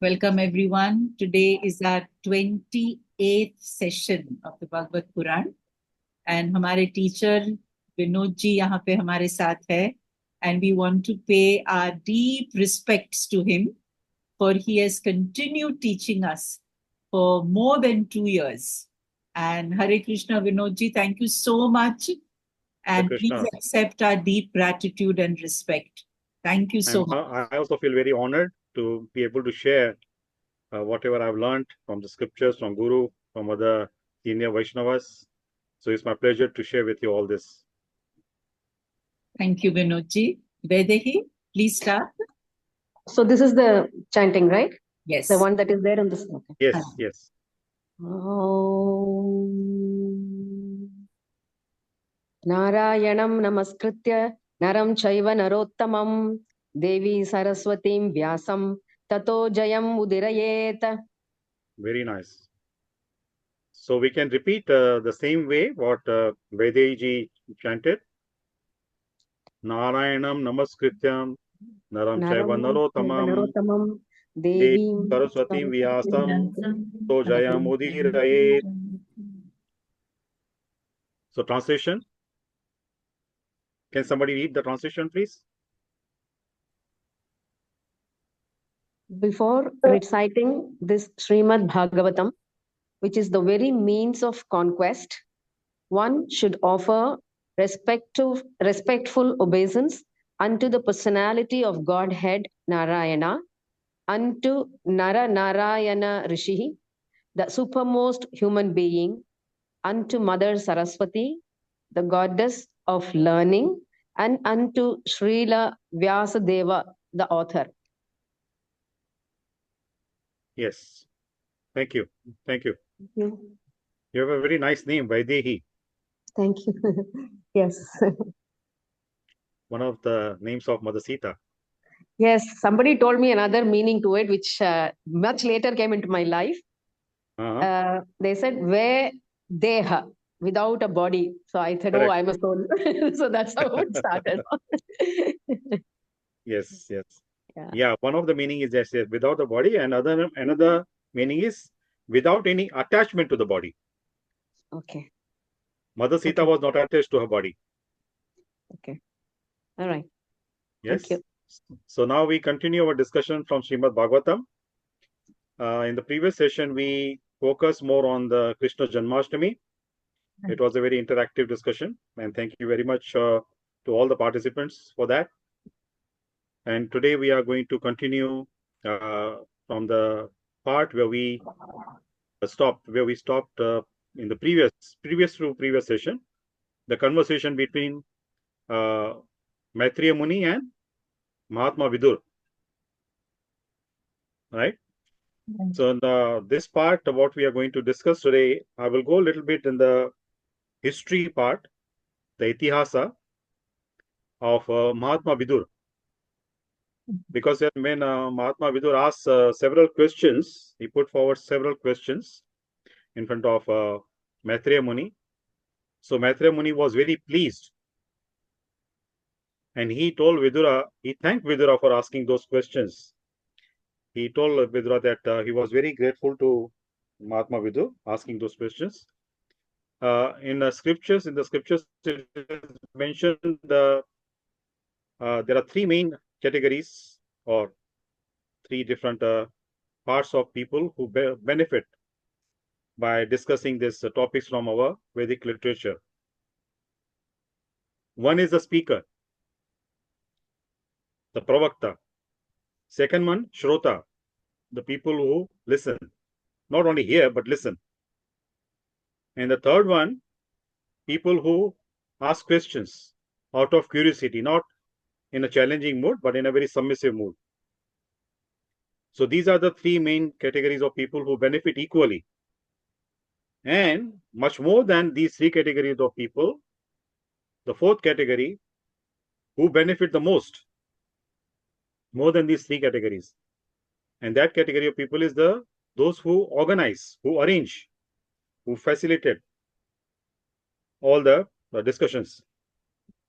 Welcome everyone. Today is our 28th session of the Bhagwat Puran and हमारे teacher Vinod ji यहाँ पे हमारे साथ है and we want to pay our deep respects to him for he has continued teaching us for more than 2 years. And Hare Krishna Vinod ji, thank you so much and please Krishna. accept our deep gratitude and respect. Thank you so much. I also feel very honored to be able to share whatever I've learned from the scriptures, from Guru, from other senior Vaishnavas. So it's my pleasure to share with you all this. Thank you, Vinod ji. Vedehi, please start. So this is the chanting, right? Yes. The one that is there in this. Okay. Yes, yes. Narayanam namaskritya naram chaiva narottamam devi saraswatim vyasam tato jayam udirayet. Very nice. So we can repeat the same way what Vedeji chanted. Narayanam namaskrityam naram chaiva narottamam devi saraswatim vyasam tato jayam udirayet. So translation. Can somebody read the translation, please? Before reciting this Srimad Bhagavatam, which is the very means of conquest, one should offer respectful obeisance unto the personality of Godhead Narayana, unto Nara Narayana Rishi, the supermost human being, unto Mother Saraswati, the goddess of learning, and unto Srila Vyasadeva, the author. Yes. Thank you. Thank you. Thank you. You have a very nice name, Vaidehi. Thank you. Yes. One of the names of Mother Sita. Yes, somebody told me another meaning to it, which much later came into my life. They said, where deha, without a body. So I said, Correct. oh, I'm a soul. So that's how it started. Yes, yes. Yeah, one of the meaning is yes, without the body, and another meaning is without any attachment to the body. Okay. Mother Sita was not attached to her body. Okay. All right. Yes. Thank you. So now we continue our discussion from Srimad Bhagavatam. In the previous session, we focused more on the Krishna Janmashtami. It was a very interactive discussion, and thank you very much to all the participants for that. And today we are going to continue from the part where we stopped in the previous session, the conversation between Maitreya Muni and Mahatma Vidur. Right? So in this part, what we are going to discuss today, I will go a little bit in the history part, the Itihasa of Mahatma Vidur. Because when Mahatma Vidur asked several questions, he put forward several questions in front of Maitreya Muni. So Maitreya Muni was very pleased. And he thanked Vidura for asking those questions. He told Vidura that he was very grateful to Mahatma Vidur asking those questions. In the scriptures, it is mentioned there are three main categories or three different parts of people who benefit by discussing these topics from our Vedic literature. One is the speaker, the pravakta. Second one, shrota, the people who listen, not only hear but listen. And the third one, people who ask questions out of curiosity, not in a challenging mood, but in a very submissive mood. So these are the three main categories of people who benefit equally. And much more than these three categories of people, the fourth category, who benefit the most, more than these three categories. And that category of people is those who organize, who arrange, who facilitate all the discussions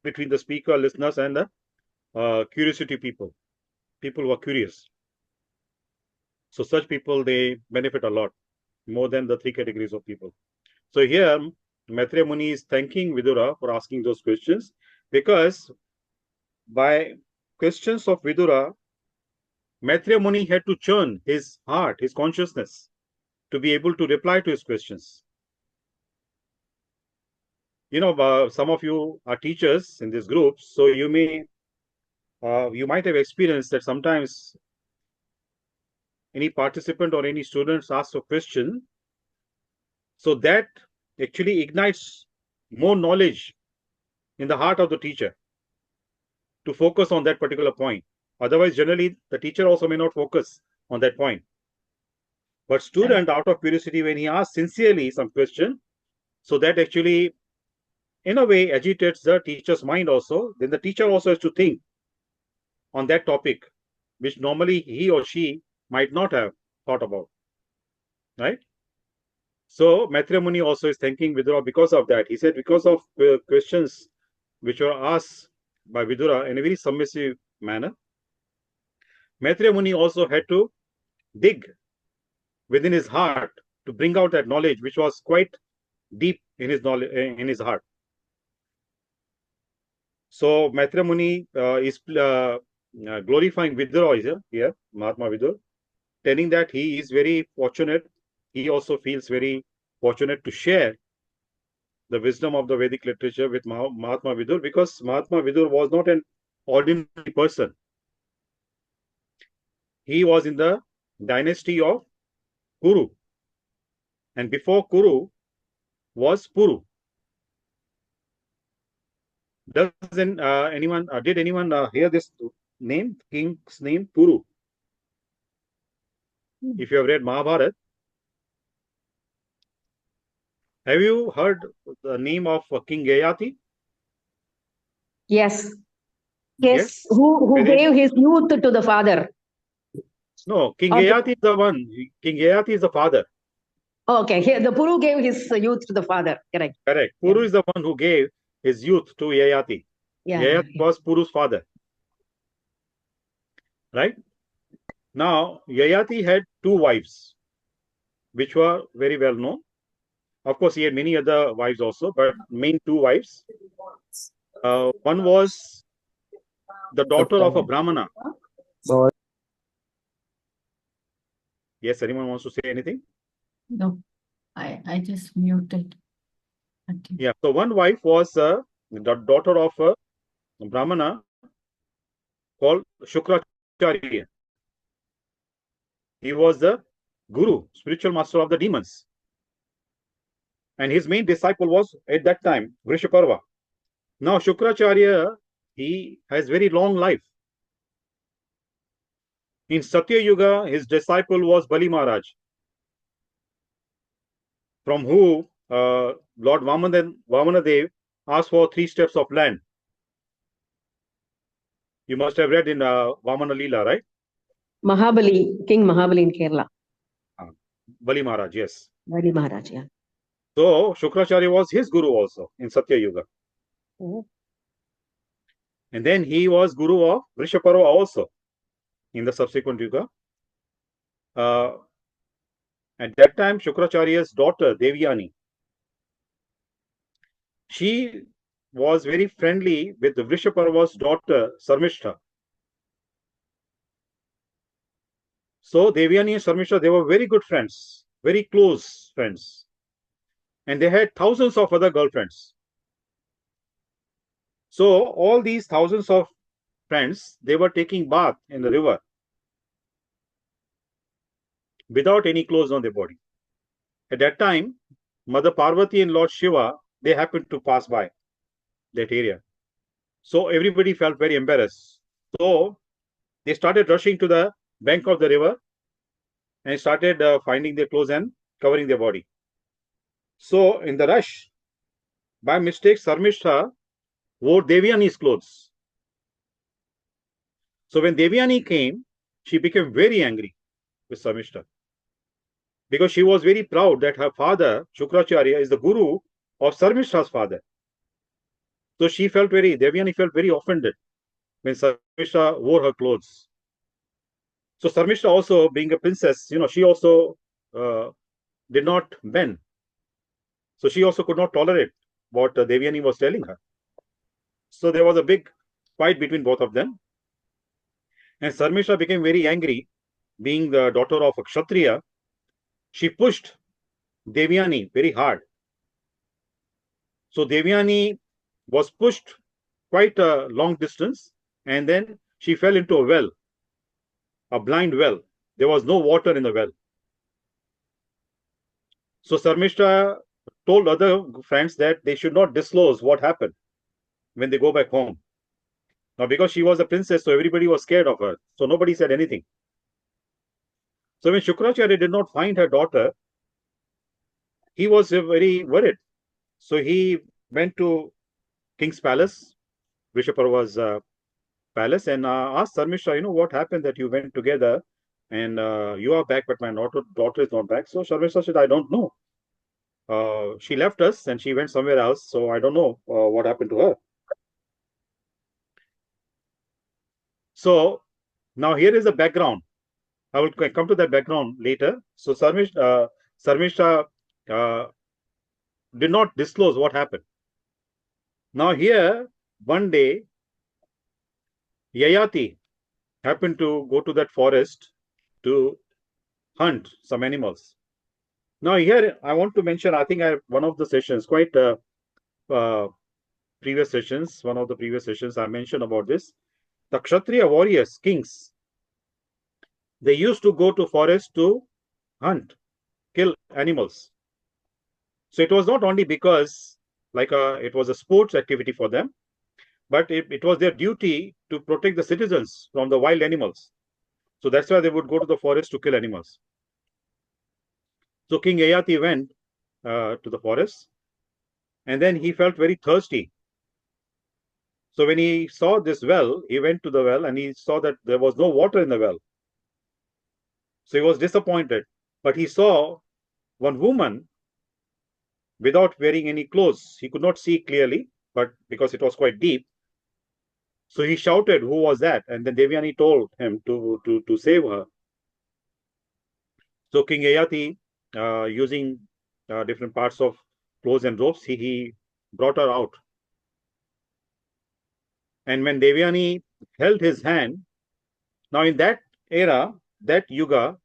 between the speaker, listeners, and the curiosity people who are curious. So such people, they benefit a lot, more than the 3 categories of people. So here, Maitreya Muni is thanking Vidura for asking those questions, because by questions of Vidura, Maitreya Muni had to churn his heart, his consciousness, to be able to reply to his questions. Some of you are teachers in this group, so you might have experienced that sometimes any participant or any students asks a question, so that actually ignites more knowledge in the heart of the teacher to focus on that particular point. Otherwise, generally, the teacher also may not focus on that point. But student, out of curiosity, when he asks sincerely some question, so that actually, in a way, agitates the teacher's mind also, then the teacher also has to think on that topic, which normally he or she might not have thought about, right? So Maitreya Muni also is thanking Vidura because of that. He said, because of questions which were asked by Vidura in a very submissive manner, Maitreya Muni also had to dig within his heart to bring out that knowledge which was quite deep in his knowledge, in his heart. So Maitreya Muni is glorifying Vidura here, Mahatma Vidura, telling that he is very fortunate. He also feels very fortunate to share the wisdom of the Vedic literature with Mahatma Vidur, because Mahatma Vidur was not an ordinary person. He was in the dynasty of Kuru, and before Kuru was Puru. Did anyone hear this name, king's name, Puru? If you have read Mahabharata, have you heard the name of King Yayati? Yes. Yes. Yes. Who gave his youth to the father? No, King Or Yayati is the one. King Yayati is the father. Okay, here the Puru gave his youth to the father. Correct. Correct. Puru is the one who gave his youth to Yayati. Yayati was Puru's father. Right? Now, Yayati had 2 wives, which were very well known. Of course, he had many other wives also, but main 2 wives. One was the daughter of a Brahmana. Yes, anyone wants to say anything? No, I just muted. Okay. Yeah, so one wife was the daughter of a Brahmana called Shukracharya. He was the guru, spiritual master of the demons. And his main disciple was, at that time, Vrishaparva. Now, Shukracharya, he has very long life. In Satya Yuga, his disciple was Bali Maharaj, from who Lord Vamanadev asked for 3 steps of land. You must have read in Vamana Leela, right? Mahabali, King Mahabali in Kerala. Bali Maharaj, yes. Bali Maharaj, yeah. So, Shukracharya was his guru also in Satya Yuga. And then he was guru of Vrishaparva also in the subsequent Yuga. At that time, Shukracharya's daughter, Devyani, she was very friendly with the Vrishaparva's daughter, Sarmishta. So, Devyani and Sarmishta, they were very good friends, very close friends. And they had thousands of other girlfriends. So, all these thousands of friends, they were taking bath in the river without any clothes on their body. At that time, Mother Parvati and Lord Shiva, they happened to pass by that area. So everybody felt very embarrassed. So they started rushing to the bank of the river and started finding their clothes and covering their body. So in the rush, by mistake, Sarmishta wore Devyani's clothes. So when Devyani came, she became very angry with Sarmishta, because she was very proud that her father, Shukracharya, is the guru of Sarmishta's father. So Devyani felt very offended when Sarmishta wore her clothes. So Sarmishta also, being a princess, she also did not bend. So she also could not tolerate what Devyani was telling her. So there was a big fight between both of them. And Sarmishta became very angry, being the daughter of a Kshatriya. She pushed Devyani very hard. So Devyani was pushed quite a long distance, and then she fell into a well, a blind well. There was no water in the well. So Sarmishta told other friends that they should not disclose what happened when they go back home. Now, because she was a princess, so everybody was scared of her. So nobody said anything. So when Shukracharya did not find her daughter, he was very worried. So he went to King's palace, Vishaparva's palace, and asked Sarmishta, what happened that you went together and you are back, but my daughter is not back. So Sarmishta said, I don't know. She left us and she went somewhere else. So I don't know what happened to her. So now here is the background. I will come to that background later. So Sarmishta did not disclose what happened. Now here, one day, Yayati happened to go to that forest to hunt some animals. Now here, I want to mention, I think one of the sessions, quite previous sessions, one of the previous sessions I mentioned about this. The Kshatriya warriors, kings, they used to go to forest to hunt, kill animals. So it was not only because it was a sports activity for them, but it was their duty to protect the citizens from the wild animals. So that's why they would go to the forest to kill animals. So King Yayati went to the forest, and then he felt very thirsty. So when he saw this well, he went to the well and he saw that there was no water in the well. So he was disappointed. But he saw one woman without wearing any clothes. He could not see clearly, but because it was quite deep. So he shouted, who was that? And then Devyani told him to save her. So King Yayati, using different parts of clothes and ropes, he brought her out. And when Devyani held his hand, now in that era, that yuga,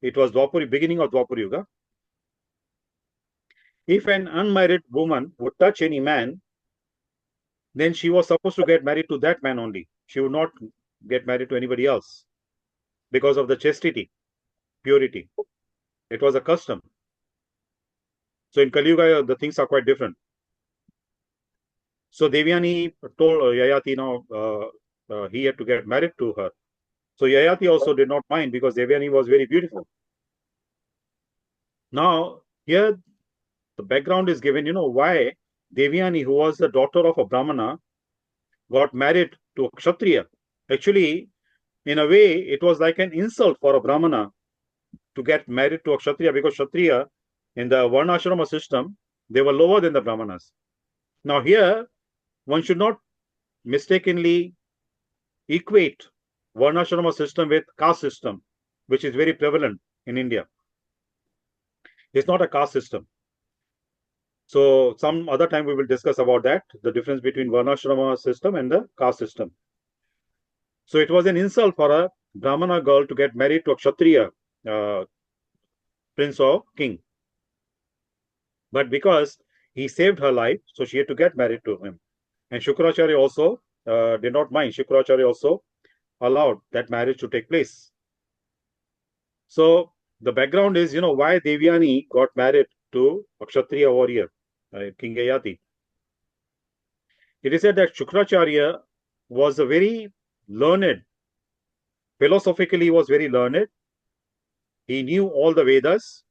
it was beginning of Dwapar Yuga. If an unmarried woman would touch any man, then she was supposed to get married to that man only. She would not get married to anybody else because of the chastity, purity. It was a custom. So in Kali Yuga, the things are quite different. So Devyani told Yayati he had to get married to her. So Yayati also did not mind because Devyani was very beautiful. Now, here the background is given, why Devyani, who was the daughter of a Brahmana, got married to a Kshatriya. Actually, in a way, it was like an insult for a Brahmana to get married to a Kshatriya, because Kshatriya, in the Varnashrama system, they were lower than the Brahmanas. Now here, one should not mistakenly equate Varnashrama system with caste system, which is very prevalent in India. It's not a caste system. So some other time we will discuss about that, the difference between Varnashrama system and the caste system. So it was an insult for a Brahmana girl to get married to a Kshatriya prince or king. But because he saved her life, so she had to get married to him. And Shukracharya also did not mind. Shukracharya also allowed that marriage to take place. So the background is, why Devyani got married to a Kshatriya warrior, King Yayati. It is said that Shukracharya was a very learned, philosophically he was very learned. He knew all the Vedas,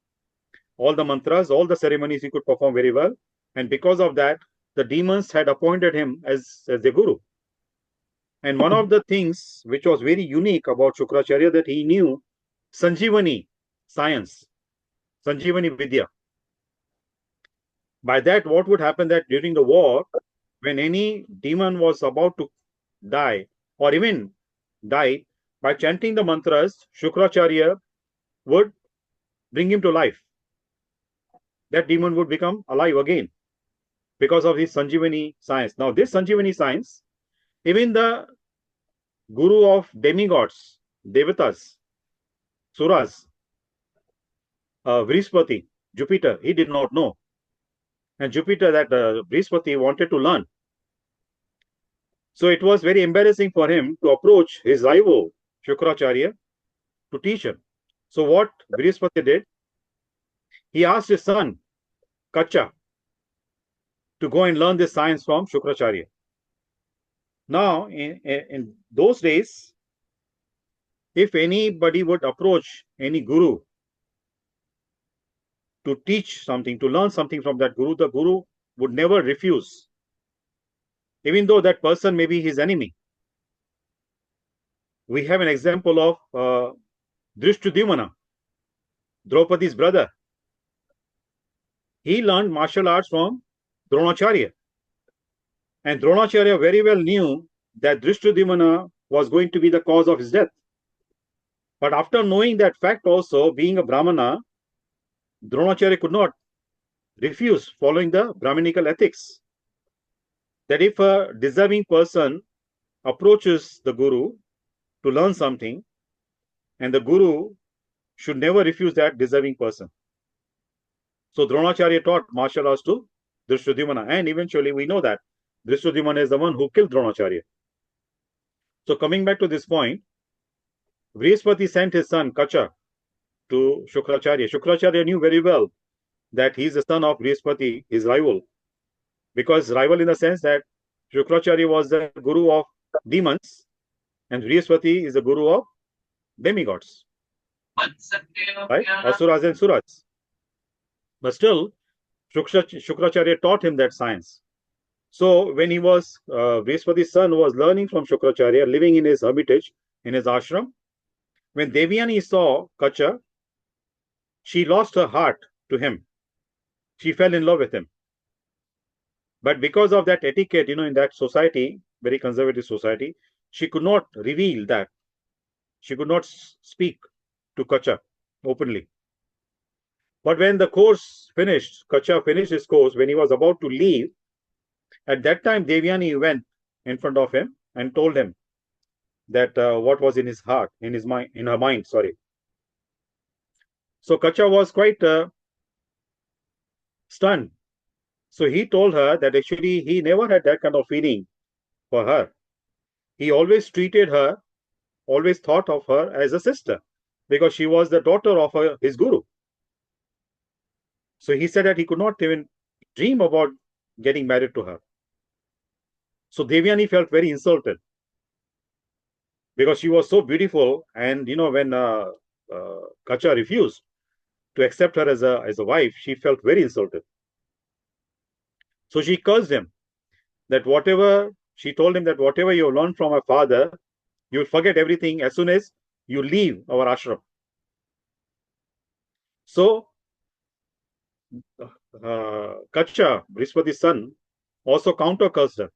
all the mantras, all the ceremonies he could perform very well. And because of that, the demons had appointed him as the guru. And one of the things which was very unique about Shukracharya, that he knew Sanjivani science, Sanjivani Vidya. By that, what would happen that during the war, when any demon was about to die or even died, by chanting the mantras, Shukracharya would bring him to life. That demon would become alive again because of his Sanjivani science. Now, this Sanjivani science, even the guru of demigods, Devatas, Suras, Vrispati, Jupiter, he did not know. And Jupiter, that Vrispati, wanted to learn. So it was very embarrassing for him to approach his rival, Shukracharya, to teach him. So what Vrispati did, he asked his son, Kacha, to go and learn this science from Shukracharya. Now, in those days, if anybody would approach any guru to teach something, to learn something from that guru, the guru would never refuse, even though that person may be his enemy. We have an example of Drishtadyumna, Draupadi's brother. He learned martial arts from Dronacharya. And Dronacharya very well knew that Drishtadyumna was going to be the cause of his death. But after knowing that fact also, being a Brahmana, Dronacharya could not refuse following the Brahminical ethics. That if a deserving person approaches the Guru to learn something, and the Guru should never refuse that deserving person. So Dronacharya taught martial arts to Drishtadyumna, and eventually we know that Drishtadyumna is the one who killed Dronacharya. So coming back to this point, Vrihaspati sent his son Kacha to Shukracharya. Shukracharya knew very well that he is the son of Vrihaspati, his rival, because rival in the sense that Shukracharya was the guru of demons and Vrihaspati is the guru of demigods, right? Asuras and Suras. But still, Shukracharya taught him that science. So when he was, Vrihaspati's son was learning from Shukracharya, living in his hermitage, in his ashram, when Devyani saw Kacha, she lost her heart to him. She fell in love with him. But because of that etiquette, in that society, very conservative society, she could not reveal that. She could not speak to Kacha openly. But when the course finished, Kacha finished his course, when he was about to leave, at that time Devyani went in front of him and told him that what was in his heart, in her mind, sorry. So Kacha was quite stunned. So he told her that actually he never had that kind of feeling for her. He always treated her, always thought of her as a sister, because she was the daughter of his guru. So he said that he could not even dream about getting married to her. So Devyani felt very insulted because she was so beautiful, and when Kacha refused to accept her as a wife, she felt very insulted. So she cursed him that she told him that whatever you learned from her father, you will forget everything as soon as you leave our ashram. So Kacha, Brihaspati's son, also counter-cursed her.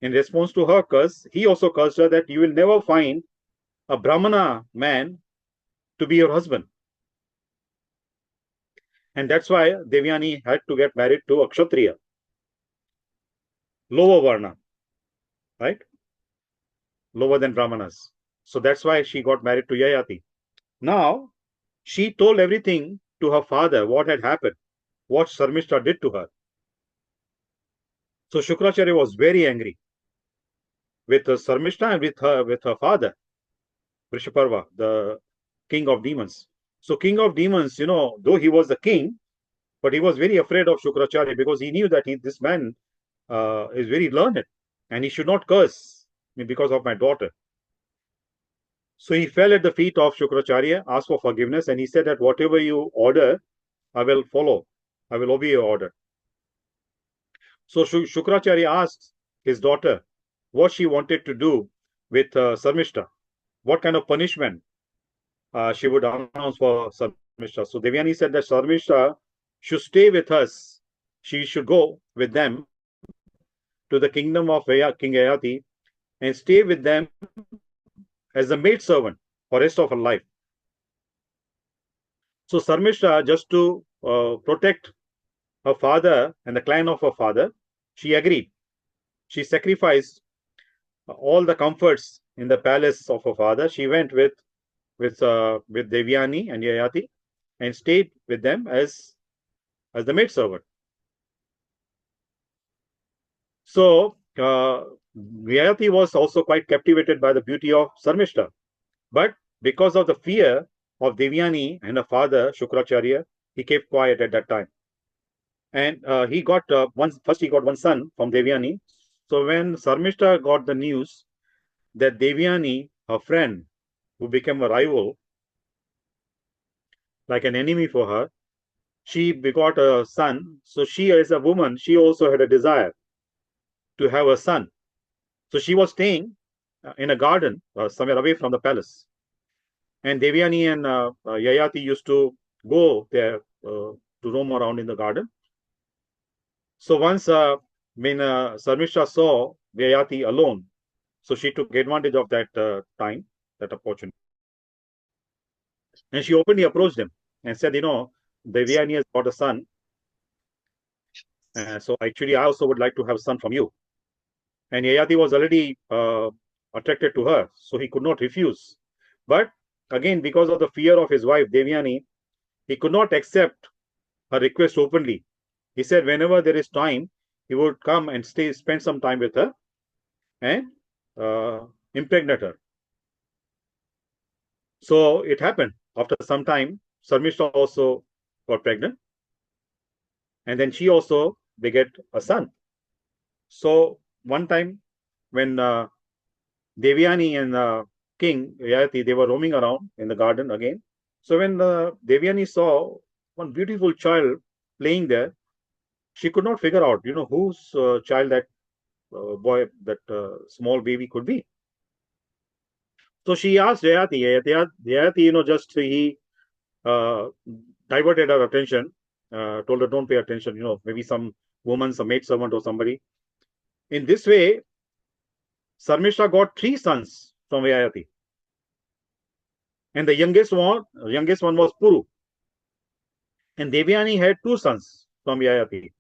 In response to her curse, he also cursed her that you will never find a Brahmana man to be your husband. And that's why Devyani had to get married to a Kshatriya, lower Varna, right? Lower than Brahmanas. So that's why she got married to Yayati. Now, she told everything to her father, what had happened, what Sarmishta did to her. So Shukracharya was very angry with Sarmishta and with her father, Vrishaparva, the king of demons. So king of demons, though he was the king, but he was very afraid of Shukracharya because he knew that this man is very learned and he should not curse me because of my daughter. So he fell at the feet of Shukracharya, asked for forgiveness, and he said that whatever you order, I will follow. I will obey your order. So Shukracharya asked his daughter what she wanted to do with Sarmishta, what kind of punishment she would announce for Sarmishta. So Devyani said that Sarmishta should stay with us. She should go with them to the kingdom of King Yayati and stay with them as a maid servant for rest of her life. So Sarmishra, just to protect her father and the clan of her father, she agreed. She sacrificed all the comforts in the palace of her father. She went with Devyani and Yayati and stayed with them as the maid servant. So Yayati was also quite captivated by the beauty of Sarmishra, but because of the fear of Devyani and her father Shukracharya, he kept quiet at that time. And he got first he got one son from Devyani. So when Sarmishra got the news that Devyani, her friend, who became a rival, like an enemy for her, she begot a son. So she, as a woman, she also had a desire to have a son. So she was staying in a garden somewhere away from the palace. And Devyani and Yayati used to go there to roam around in the garden. So once when Sarmishra saw Yayati alone, so she took advantage of that time, that opportunity. And she openly approached him and said, Devyani has got a son. So actually, I also would like to have a son from you. And Yayati was already attracted to her, so he could not refuse. But again, because of the fear of his wife, Devyani, he could not accept her request openly. He said whenever there is time, he would come and spend some time with her and impregnate her. So it happened. After some time, Sarmishra also got pregnant. And then she also begat a son. So one time when Devyani and King Yayati, they were roaming around in the garden again. So when Devyani saw one beautiful child playing there, she could not figure out, whose child that boy, that small baby could be. So she asked Yayati, just he diverted her attention, told her, don't pay attention, maybe some woman, some maid servant or somebody. In this way, Sarmishra got 3 sons from Yayati. And the youngest one was Puru. And Devyani had 2 sons from Yayati.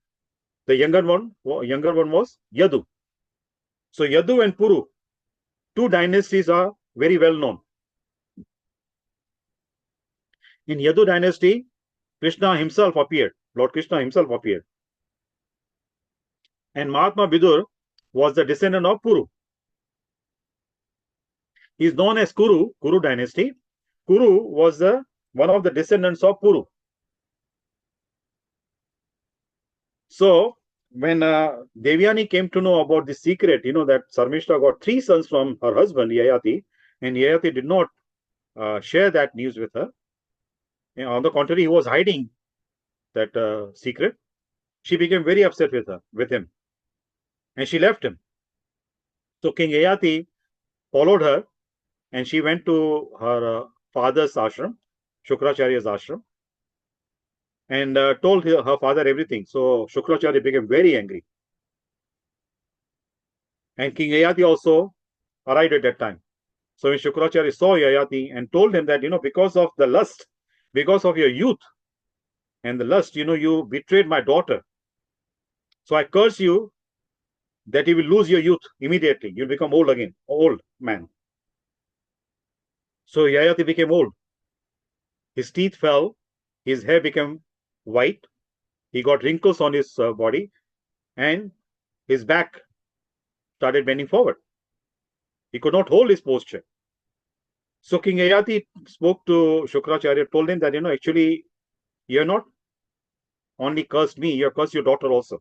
The younger one was Yadu. So Yadu and Puru, 2 dynasties are very well known. In Yadu dynasty, Lord Krishna himself appeared. And Mahatma Vidur was the descendant of Puru. He is known as Kuru dynasty. Kuru was one of the descendants of Puru. So when Devyani came to know about the secret, that Sarmishra got 3 sons from her husband, Yayati, and Yayati did not share that news with her. On the contrary, he was hiding that secret. She became very upset with him, and she left him. So King Yayati followed her, and she went to her father's ashram, Shukracharya's ashram, and told her father everything. So Shukracharya became very angry. And King Yayati also arrived at that time. So when Shukracharya saw Yayati and told him that, because of the lust, because of your youth and the lust, you betrayed my daughter. So I curse you that you will lose your youth immediately. You'll become old again, old man. So Yayati became old. His teeth fell, his hair became white, he got wrinkles on his body, and his back started bending forward. He could not hold his posture. So King Yayati spoke to Shukracharya, told him that, actually, you have not only cursed me, you have cursed your daughter also.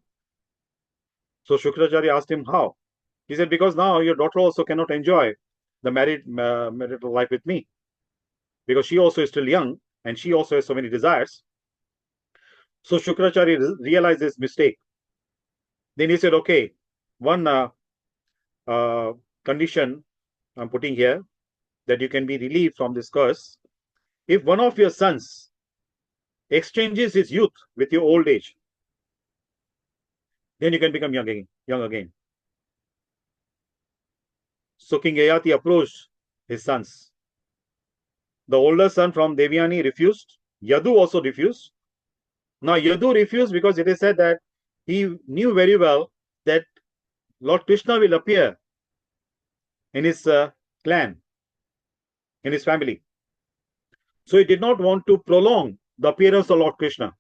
So Shukracharya asked him how. He said, because now your daughter also cannot enjoy the marital life with me, because she also is still young and she also has so many desires. So Shukracharya realized his mistake. Then he said, okay, one condition I'm putting here, that you can be relieved from this curse. If one of your sons exchanges his youth with your old age, then you can become young again. So King Yayati approached his sons. The older son from Devyani refused. Yadu also refused. Now, Yadu refused because it is said that he knew very well that Lord Krishna will appear in his clan, in his family. So he did not want to prolong the appearance of Lord Krishna.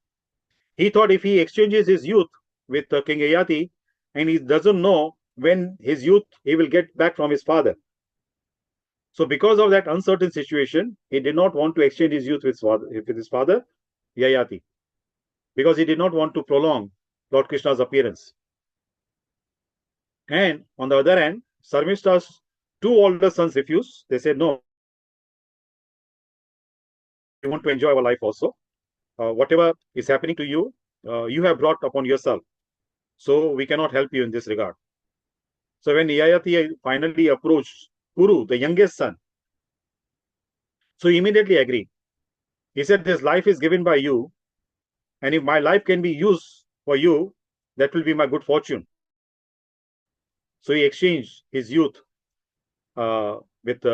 He thought if he exchanges his youth with King Yayati and he doesn't know when his youth he will get back from his father. So because of that uncertain situation, he did not want to exchange his youth with his father Yayati, because he did not want to prolong Lord Krishna's appearance. And on the other hand, Sarmishta's two older sons refused. They said, no, we want to enjoy our life also. Whatever is happening to you, you have brought upon yourself. So we cannot help you in this regard. So when Yayati finally approached Kuru, the youngest son, so he immediately agreed. He said, this life is given by you, and if my life can be used for you, that will be my good fortune. So he exchanged his youth with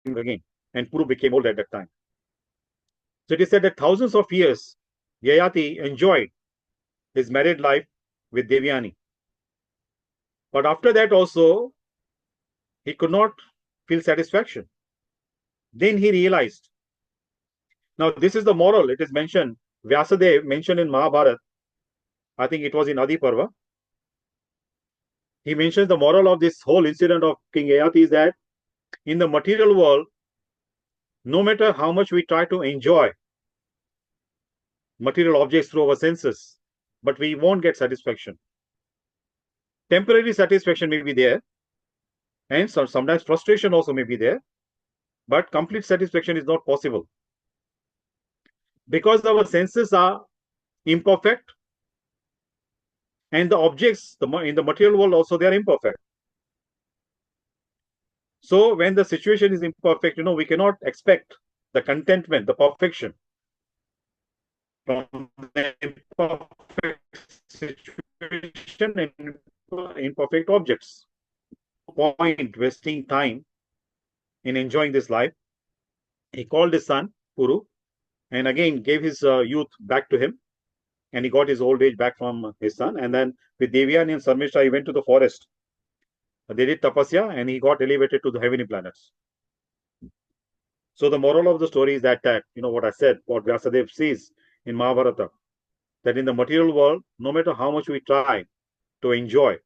again, and Kuru became old at that time. So it is said that thousands of years Yayati enjoyed his married life with Devyani. But after that also, he could not feel satisfaction. Then he realized. Now, this is the moral. It is mentioned, Vyasadeva mentioned in Mahabharata. I think it was in Adi Parva. He mentions the moral of this whole incident of King Yayati is that in the material world, no matter how much we try to enjoy material objects through our senses, but we won't get satisfaction. Temporary satisfaction may be there, and sometimes frustration also may be there, but complete satisfaction is not possible. Because our senses are imperfect, and the objects in the material world also, they are imperfect. So when the situation is imperfect, we cannot expect the contentment, the perfection from the imperfect situation and imperfect objects. No point wasting time in enjoying this life. He called his son, Kuru, and again gave his youth back to him, and he got his old age back from his son. And then with Devyani and Sarmishta, he went to the forest. They did tapasya, and he got elevated to the heavenly planets. So the moral of the story is that what I said, what Vyasadeva says in Mahabharata, that in the material world, no matter how much we try to enjoy,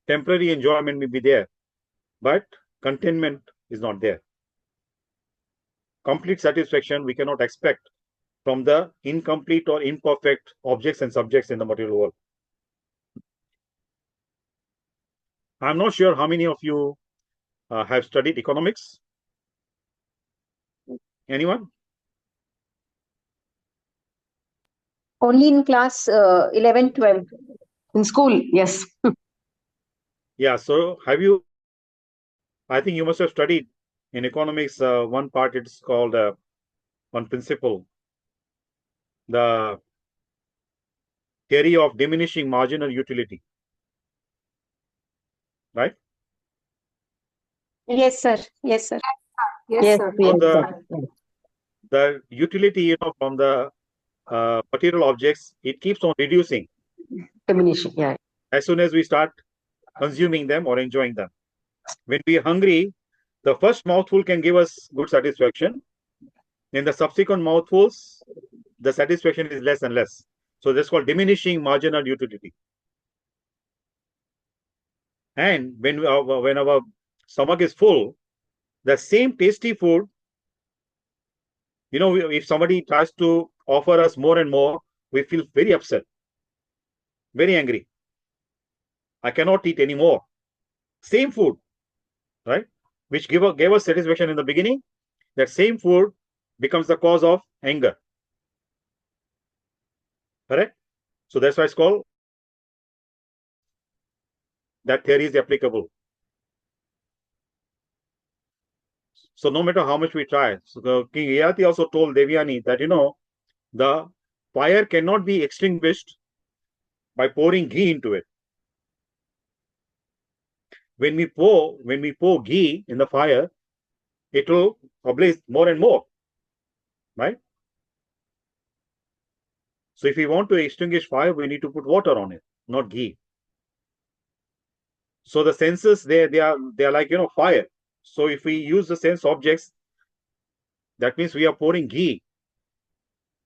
temporary enjoyment may be there, but contentment is not there. Complete satisfaction we cannot expect from the incomplete or imperfect objects and subjects in the material world. I'm not sure how many of you have studied economics. Anyone? Only in class 11, 12. In school, yes. Yeah, so have you, I think you must have studied in economics, one part it's called one principle, the theory of diminishing marginal utility, right? Yes, sir. Yes, sir. Yes, sir. yes, So sir. the utility, from the material objects, it keeps on reducing Diminishing, yeah. as soon as we start consuming them or enjoying them. When we are hungry, the first mouthful can give us good satisfaction. In the subsequent mouthfuls, the satisfaction is less and less. So that's called diminishing marginal utility. And when our stomach is full, the same tasty food, if somebody tries to offer us more and more, we feel very upset, very angry. I cannot eat anymore. Same food, right? Which gave us satisfaction in the beginning, that same food becomes the cause of anger. Correct? So that's why it's called, that theory is applicable. So no matter how much we try, so King Yayati also told Devyani that, the fire cannot be extinguished by pouring ghee into it. when we pour ghee in the fire, it will ablaze more and more, right? So if we want to extinguish fire, we need to put water on it, not ghee. So the senses, they are like, fire. So if we use the sense objects, that means we are pouring ghee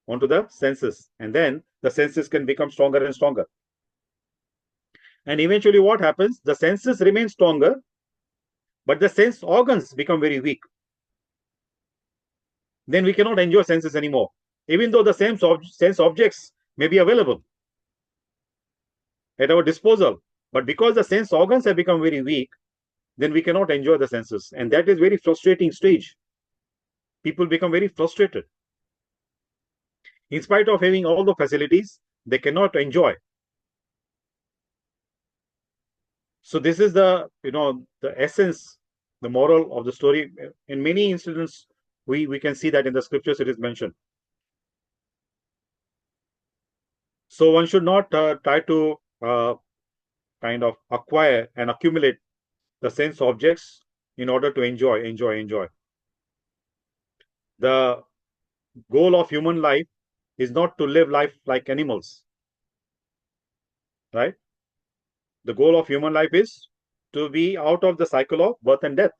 onto the senses, and then the senses can become stronger and stronger. And eventually what happens? The senses remain stronger, but the sense organs become very weak. Then we cannot enjoy senses anymore, even though the same sense objects may be available at our disposal. But because the sense organs have become very weak, then we cannot enjoy the senses. And that is very frustrating stage. People become very frustrated. In spite of having all the facilities, they cannot enjoy. So this is the essence, the moral of the story. In many incidents, we can see that in the scriptures it is mentioned. So one should not try to kind of acquire and accumulate the sense objects in order to enjoy. The goal of human life is not to live life like animals, right? The goal of human life is to be out of the cycle of birth and death.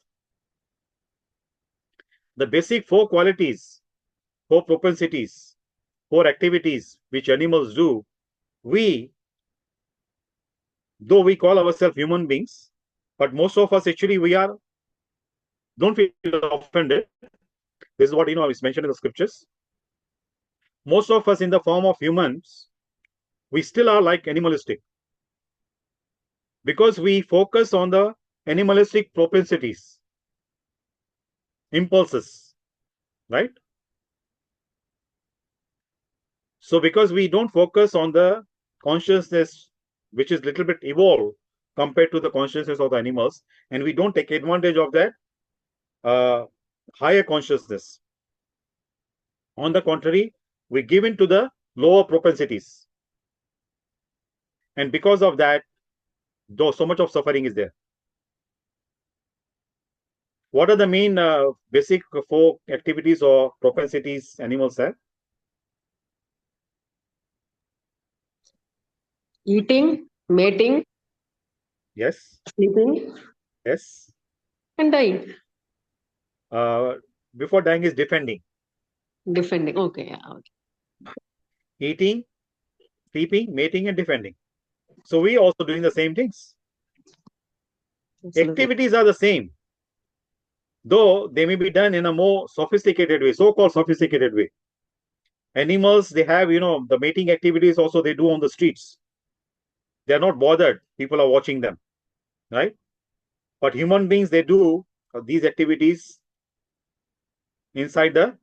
The basic 4 qualities, 4 propensities, 4 activities which animals do, though we call ourselves human beings, but most of us actually don't feel offended. This is what is mentioned in the scriptures. Most of us in the form of humans, we still are like animalistic, because we focus on the animalistic propensities, impulses, right? So because we don't focus on the consciousness which is little bit evolved compared to the consciousness of the animals, and we don't take advantage of that higher consciousness. On the contrary, we give in to the lower propensities, and because of that, though so much of suffering is there. What are the main basic 4 activities or propensities animals have? Eating, mating, Yes. sleeping, Yes. and dying. Before dying is defending. Defending. Okay, yeah. Okay. Eating, sleeping, mating, and defending. So we also doing the same things. Absolutely. Activities are the same, though they may be done in a more sophisticated way, so-called sophisticated way. Animals, they have, the mating activities also they do on the streets. They are not bothered. People are watching them, right? But human beings, they do these activities inside the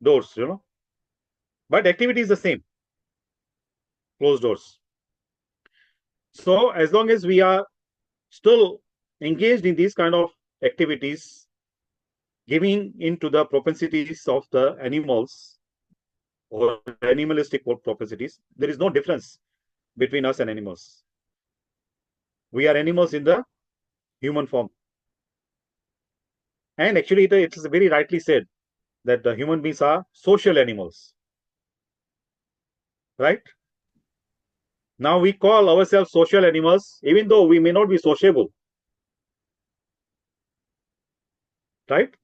doors, But activity is the same, closed doors. So as long as we are still engaged in these kind of activities, giving into the propensities of the animals or animalistic propensities, there is no difference between us and animals. We are animals in the human form. And actually, it is very rightly said that the human beings are social animals, right? Now we call ourselves social animals, even though we may not be sociable, right?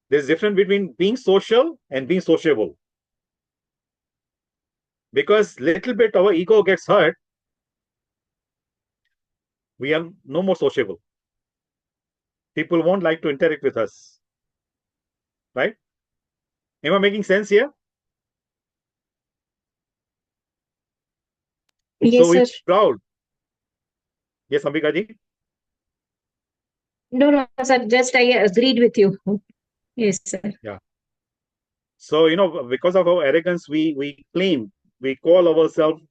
There's a difference between being social and being sociable. Because little bit our ego gets hurt, we are no more sociable. People won't like to interact with us, right? Am I making sense here? Yes, So sir. it's proud. Yes, Ambika ji? No, sir. Just I agreed with you. Yes, sir. Yeah. So, because of our arrogance, we claim, we call ourselves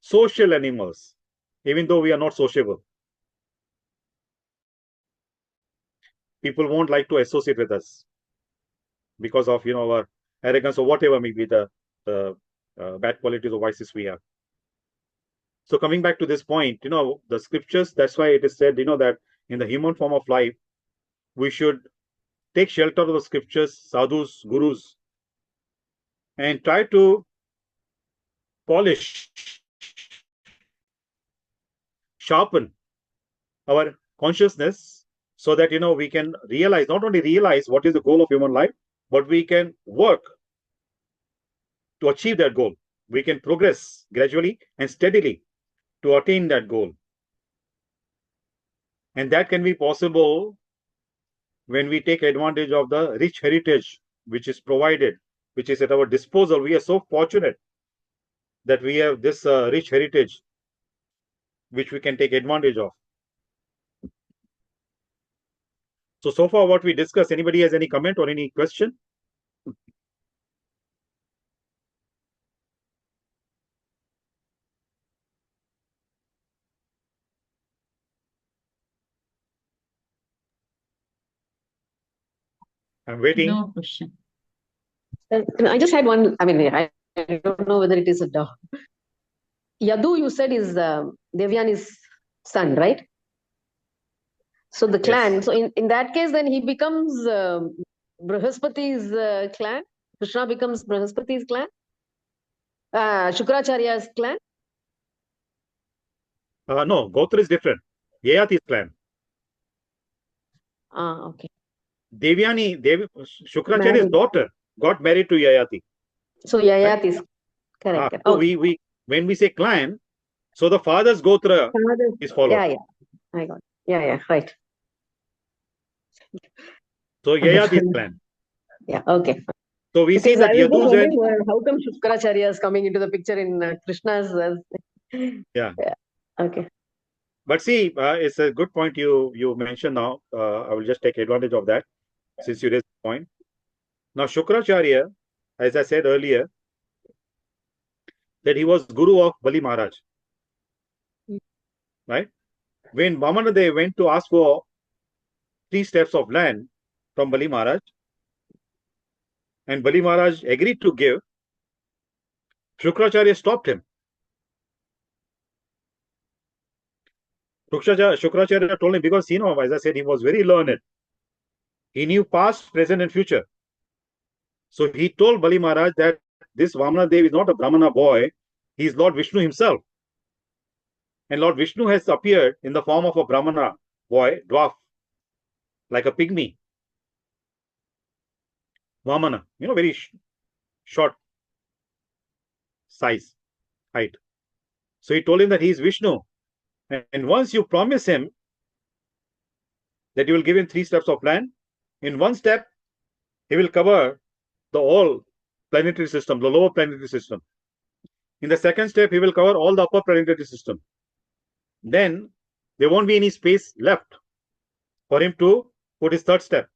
social animals, even though we are not sociable. People won't like to associate with us because of, our arrogance or whatever may be the bad qualities or vices we have. So coming back to this point, the scriptures, that's why it is said, that in the human form of life, we should take shelter of the scriptures, sadhus, gurus, and try to polish, sharpen our consciousness so that, we can realize, not only realize what is the goal of human life, but we can work to achieve that goal. We can progress gradually and steadily to attain that goal. And that can be possible when we take advantage of the rich heritage which is provided, which is at our disposal. We are so fortunate that we have this rich heritage which we can take advantage of. So far what we discussed, anybody has any comment or any question? I'm waiting. No question. I just had one. I mean, I don't know whether it is a dog. Yadu, you said, is Devyani's son, right? So the clan. Yes. So in that case, then he becomes Brihaspati's clan. Krishna becomes Brihaspati's clan. Shukracharya's clan. No, Gotra is different. Yayati's clan. Okay. Shukracharya's daughter got married to Yayati. So Yayati is correct. So okay. when we say clan, so the father's Gotra is followed. Yeah, I got it. Yeah, right. So Yayati's clan. Yeah, okay. So we see that Yadu's and how come Shukracharya is coming into the picture in Krishna's? Yeah. Okay. But see, it's a good point you mentioned now. I will just take advantage of that since you raised the point. Now, Shukracharya, as I said earlier, that he was Guru of Bali Maharaj. Right? When Vamanadev went to ask for 3 steps of land from Bali Maharaj, and Bali Maharaj agreed to give, Shukracharya stopped him. Shukracharya told him, because, as I said, he was very learned. He knew past, present, and future. So he told Bali Maharaj that this Vamanadev is not a Brahmana boy, he is Lord Vishnu himself. And Lord Vishnu has appeared in the form of a Brahmana boy, dwarf, like a pygmy. Vamana, very short size, height. So he told him that he is Vishnu. And once you promise him that you will give him 3 steps of land, in 1 step, he will cover the whole planetary system, the lower planetary system. In the 2nd step, he will cover all the upper planetary system. Then there won't be any space left for him to put his 3rd step.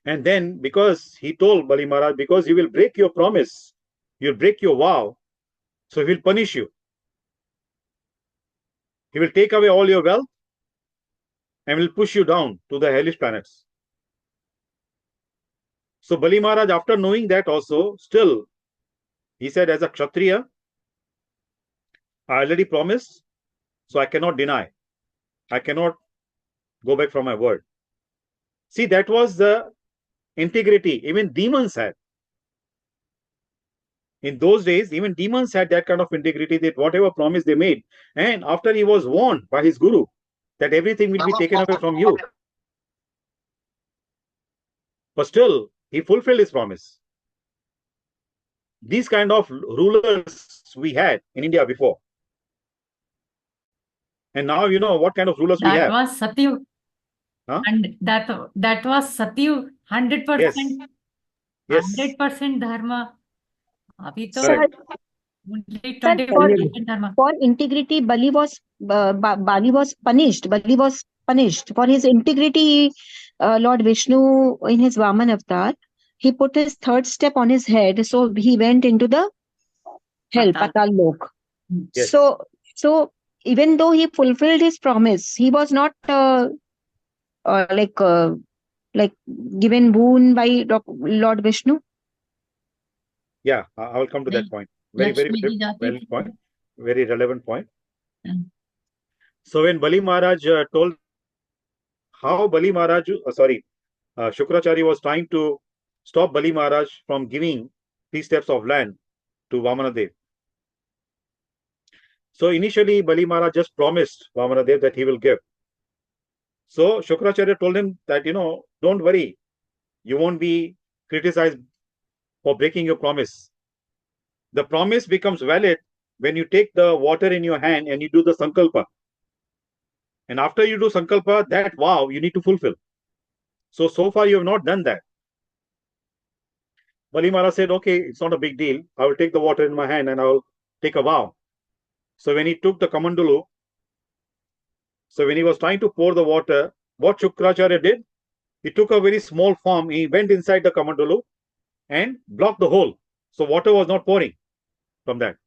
And then, because he told Bali Maharaj, because you will break your promise, you'll break your vow, so he will punish you. He will take away all your wealth and will push you down to the hellish planets. So Bali Maharaj, after knowing that also, still, he said, as a Kshatriya, I already promised, so I cannot deny. I cannot go back from my word. See, that was the integrity even demons had. In those days, even demons had that kind of integrity, that whatever promise they made, and after he was warned by his guru that everything will be taken away from you, but still he fulfilled his promise. These kind of rulers we had in India before. And now you know what kind of rulers we have. That was Satyug. Huh? And that was Satyug, 100%. Yes. 100% dharma. Abhi to Correct. only Sir, 20% dharma. for integrity, Bali was punished. Bali was punished for his integrity. Lord Vishnu, in his Vaman avatar, he put his 3rd step on his head, so he went into the hell, Patal. Patal Lok. Yes. So even though he fulfilled his promise, he was not like given boon by Lord Vishnu. Yeah, I will come to that point. Very, very Lakshmi ji jati valid thi. point. Very relevant point. So when Bali Maharaj told how Bali Maharaj, Shukracharya was trying to stop Bali Maharaj from giving 3 steps of land to Vamanadev. So initially, Bali Maharaj just promised Vamanadev that he will give. So Shukracharya told him that, don't worry, you won't be criticized for breaking your promise. The promise becomes valid when you take the water in your hand and you do the sankalpa. And after you do sankalpa, that vow you need to fulfill. So far you have not done that. Bali Maharaj said, okay, it's not a big deal. I will take the water in my hand and I will take a vow. So when he took the kamandulu, so when he was trying to pour the water, what Shukracharya did, he took a very small form, he went inside the kamandulu and blocked the hole. So water was not pouring from that.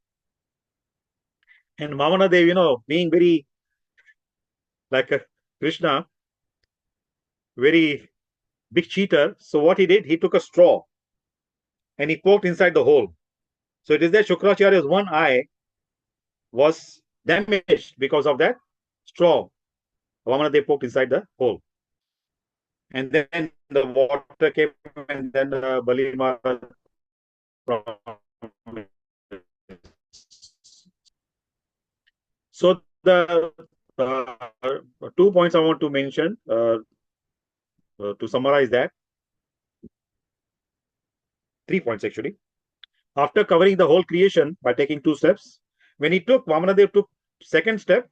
And Vamanadev, being very like a Krishna, very big cheater. So what he did, he took a straw and he poked inside the hole. So it is that Shukracharya's one eye was damaged because of that straw. Vamanadev poked inside the hole. And then the water came and then Bali Maharaj promised. So the 2 points I want to mention to summarize that. 3 points actually. After covering the whole creation by taking 2 steps, when Vamanadev took second step,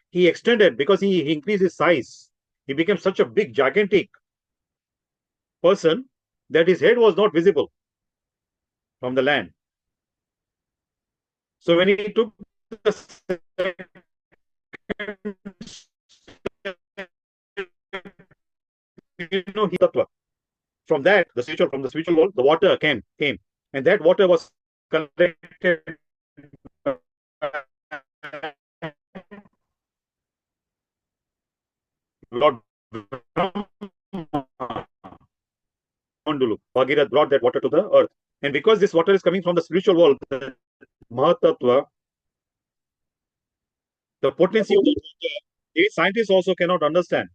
he extended because he increased his size. He became such a big, gigantic person that his head was not visible from the land. So when he took the second tattva, from that, from the spiritual world, the water came, and that water was collected Lord Bhagirath brought that water to the earth. And because this water is coming from the spiritual world, the Mahatattva, the potency of the water, scientists also cannot understand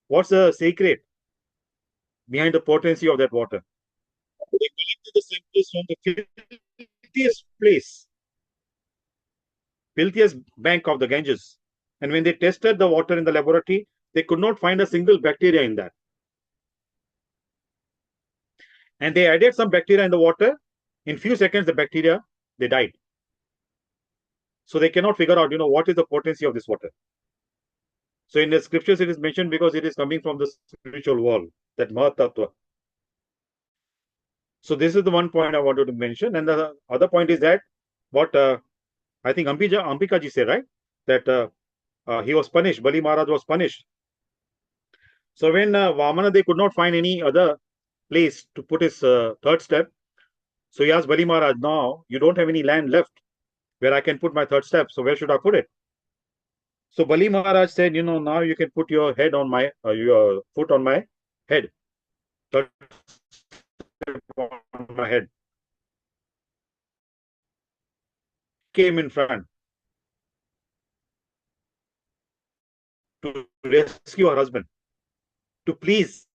what's the secret behind the potency of that water. They collected the samples from the filthiest bank of the Ganges. And when they tested the water in the laboratory, they could not find a single bacteria in that. And they added some bacteria in the water. In few seconds, the bacteria, they died. So they cannot figure out, what is the potency of this water. So in the scriptures, it is mentioned because it is coming from the spiritual world, that Mahatattva. So this is the one point I wanted to mention. And the other point is that what I think Ambika ji said, right? That he was punished. Bali Maharaj was punished. So when Vamana, they could not find any other place to put his third step. So he asked Bali Maharaj, now you don't have any land left where I can put my third step. So where should I put it? So Bali Maharaj said, now you can put your head on your foot on my head. Third step on my head. Came in front to rescue her husband, to please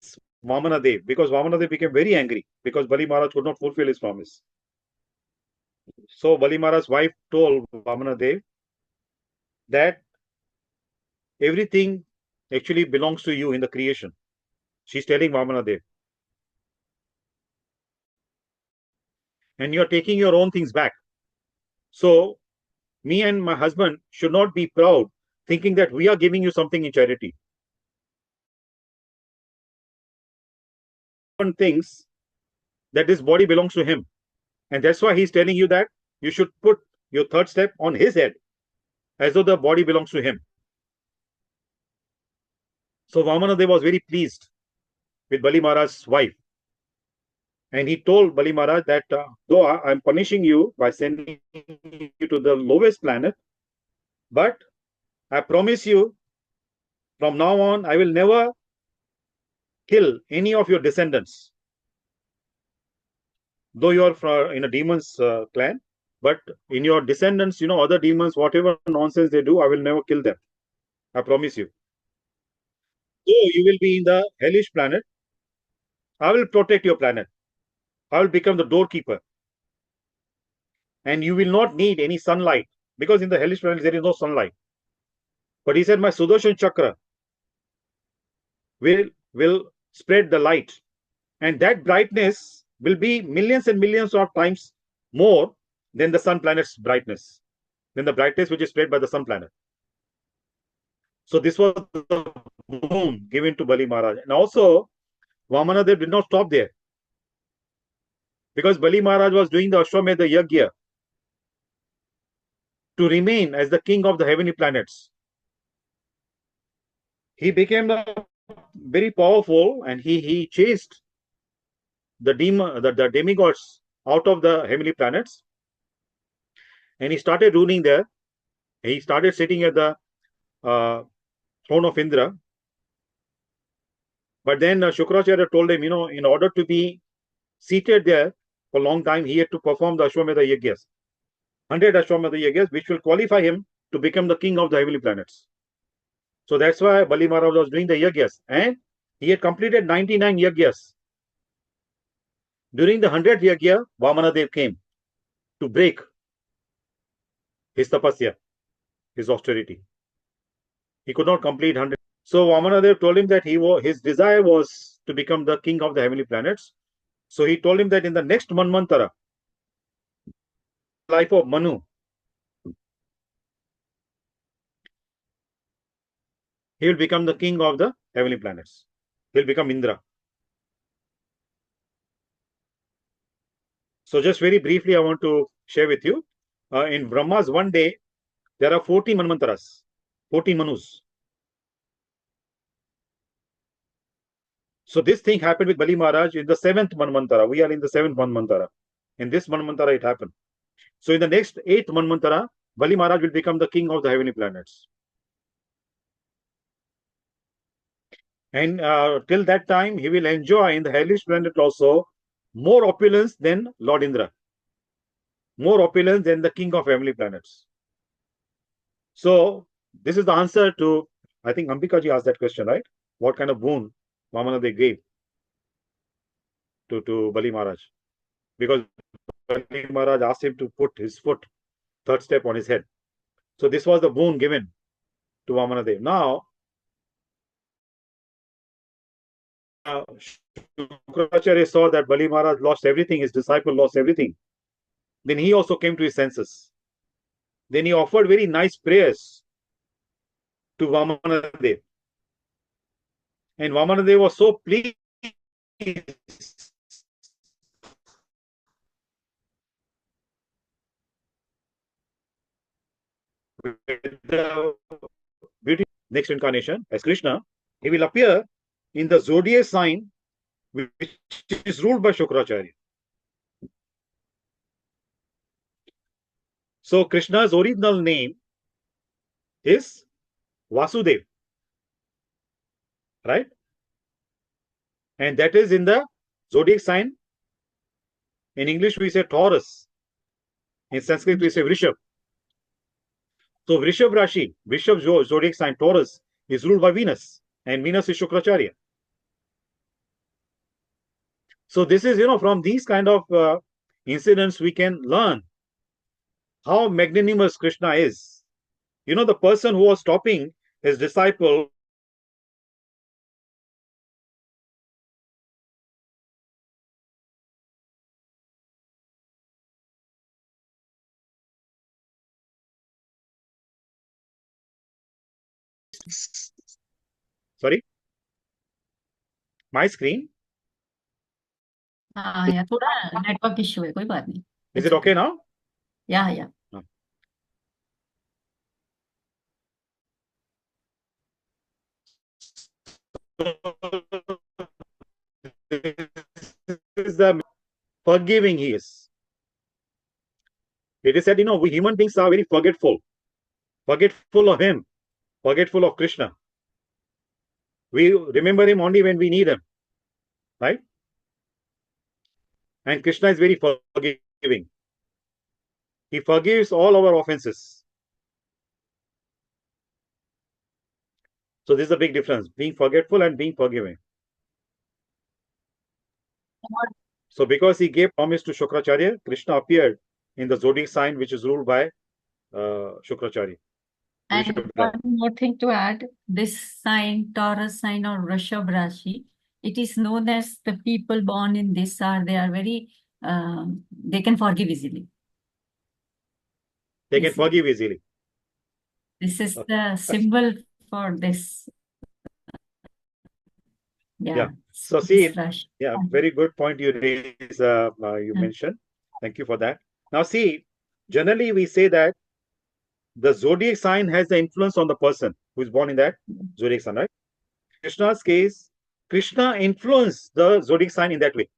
Vamanadev, because Vamanadev became very angry because Bali Maharaj could not fulfill his promise. So Bali Maharaj's wife told Vamanadev that everything actually belongs to you in the creation. She's telling Vamanadev. And you're taking your own things back. So me and my husband should not be proud thinking that we are giving you something in charity. One thinks that this body belongs to him. And that's why he's telling you that you should put your third step on his head, as though the body belongs to him. So Vamanadev was very pleased with Bali Maharaj's wife. And he told Bali Maharaj that though I'm punishing you by sending you to the lowest planet, but I promise you from now on, I will never kill any of your descendants. Though you are in a demon's clan, But in your descendants, other demons, whatever nonsense they do, I will never kill them. I promise you. So you will be in the hellish planet. I will protect your planet. I will become the doorkeeper. And you will not need any sunlight, because in the hellish planet there is no sunlight. But he said, my Sudarshan Chakra will spread the light. And that brightness will be millions and millions of times more than the sun planet's brightness, than the brightness which is spread by the sun planet. So this was the boon given to Bali Maharaj. And also, Vamanadev did not stop there, because Bali Maharaj was doing the Ashwamedha Yagya to remain as the king of the heavenly planets. He became very powerful, and he chased the demigods out of the heavenly planets, and he started ruling there. He started sitting at the throne of Indra. But then Shukracharya told him, in order to be seated there for a long time, he had to perform the Ashwamedha Yagyas, 100 Ashwamedha Yagyas, which will qualify him to become the king of the heavenly planets. So that's why Bali Maharaj was doing the Yagyas, and he had completed 99 Yagyas. During the 100th Yagya, Vamanadev came to break his tapasya, his austerity. He could not complete 100. So Vamanadev told him that his desire was to become the king of the heavenly planets. So he told him that in the next Manvantara, life of Manu, he will become the king of the heavenly planets. He will become Indra. So just very briefly, I want to share with you. In Brahma's one day, there are 14 Manvantaras, 14 Manus. So this thing happened with Bali Maharaj in the 7th Manvantara. We are in the 7th Manvantara. In this Manvantara, it happened. So in the next 8th Manvantara, Bali Maharaj will become the king of the heavenly planets. And till that time, he will enjoy in the hellish planet also more opulence than Lord Indra, more opulence than the king of heavenly planets. So this is the answer to, I think Ambikaji asked that question, right? What kind of boon Vamanadev gave to Bali Maharaj? Because Bali Maharaj asked him to put his foot, third step, on his head. So this was the boon given to Vamanadev. Now, Shukracharya saw that Bali Maharaj lost everything, his disciple lost everything. Then he also came to his senses. Then he offered very nice prayers to Vamanadev. And Vamanadev was so pleased with the beauty. Next incarnation, as Krishna, he will appear in the zodiac sign which is ruled by Shukracharya. So Krishna's original name is Vasudev, right? And that is in the zodiac sign. In English, we say Taurus. In Sanskrit, we say Vrishab. So Vrishab Rashi, Vrishab zodiac sign Taurus, is ruled by Venus, and Venus is Shukracharya. So this is, from these kind of incidents, we can learn how magnanimous Krishna is. The person who was stopping his disciple sorry, my screen. हाँ यार थोड़ा network issue है कोई बात नहीं Is it okay now? या This is the forgiving he is. It is said, we human beings are very forgetful of him, forgetful of Krishna. We remember him only when we need him, right? And Krishna is very forgiving. He forgives all our offenses. So this is a big difference, being forgetful and being forgiving. So because he gave promise to Shukracharya, Krishna appeared in the zodiac sign which is ruled by Shukracharya. And one more thing to add, this sign, Taurus sign or Rishabh Rashi, it is known as the people born in this are, they are very, they can forgive easily. They can forgive easily. This is the symbol for this. Yeah. So see, yeah, very good point you raised, you mentioned. Thank you for that. Now see, generally we say that the zodiac sign has the influence on the person who is born in that zodiac sign, right? Krishna's case, Krishna influenced the zodiac sign in that way.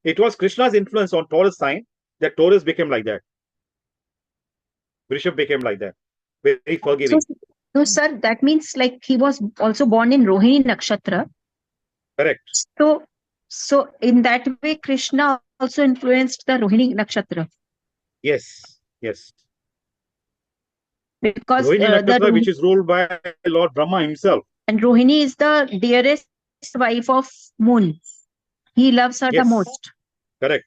It was Krishna's influence on Taurus sign that Taurus became like that. Rishabh became like that. Very forgiving. So, sir, that means like he was also born in Rohini Nakshatra. Correct. So in that way, Krishna also influenced the Rohini Nakshatra. Yes, yes. Because Rohini Nakshatra, which is ruled by Lord Brahma himself. And Rohini is the dearest wife of Moon. He loves her the most. Correct.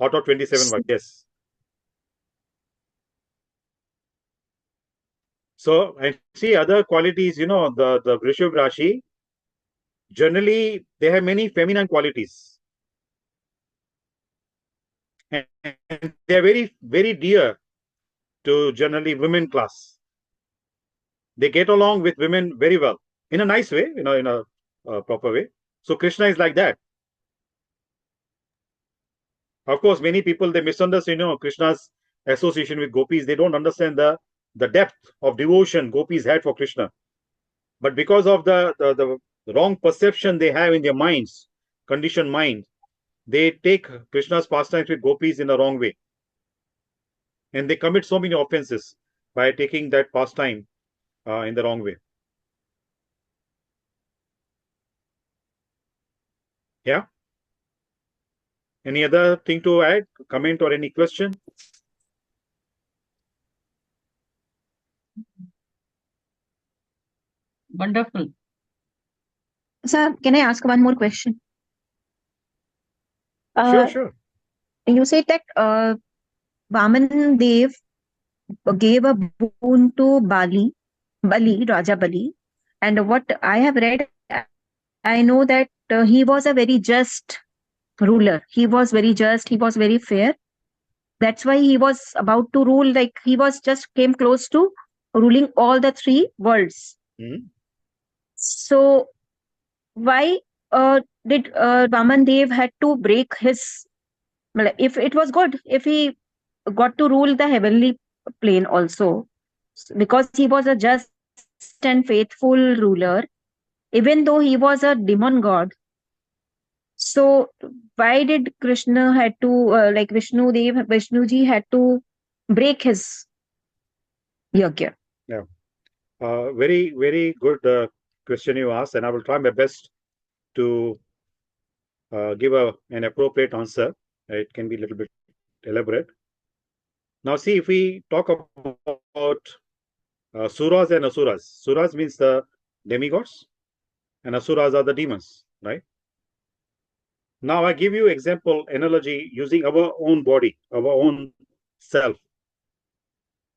Out of 27 wives, yes. So, and see other qualities, the Vrishabh Rashi, generally they have many feminine qualities. And they are very, very dear to generally women class. They get along with women very well, in a nice way, in a proper way. So Krishna is like that. Of course, many people, they misunderstand, Krishna's association with gopis. They don't understand the depth of devotion gopis had for Krishna. But because of the wrong perception they have in their minds, conditioned mind, they take Krishna's pastimes with gopis in the wrong way. And they commit so many offenses by taking that pastime in the wrong way. Yeah. Any other thing to add, comment, or any question? Wonderful. Sir, can I ask one more question? Sure. You said that Vaman Dev gave a boon to Bali, Raja Bali. And what I have read, I know that he was a very just ruler. He was very just, he was very fair. That's why he was about to rule, like he was just came close to ruling all the three worlds. So why did Vaman Dev had to break his, if it was good, if he got to rule the heavenly plane also, because he was a just and faithful ruler, even though he was a demon god. So why did Krishna had to, like Vishnuji had to break his yajna? Yeah. Very, very good question you asked, and I will try my best to give an appropriate answer. It can be a little bit elaborate. Now, see, if we talk about Suras and Asuras, Suras means the demigods, and Asuras are the demons, right? Now, I give you example, analogy using our own body, our own self.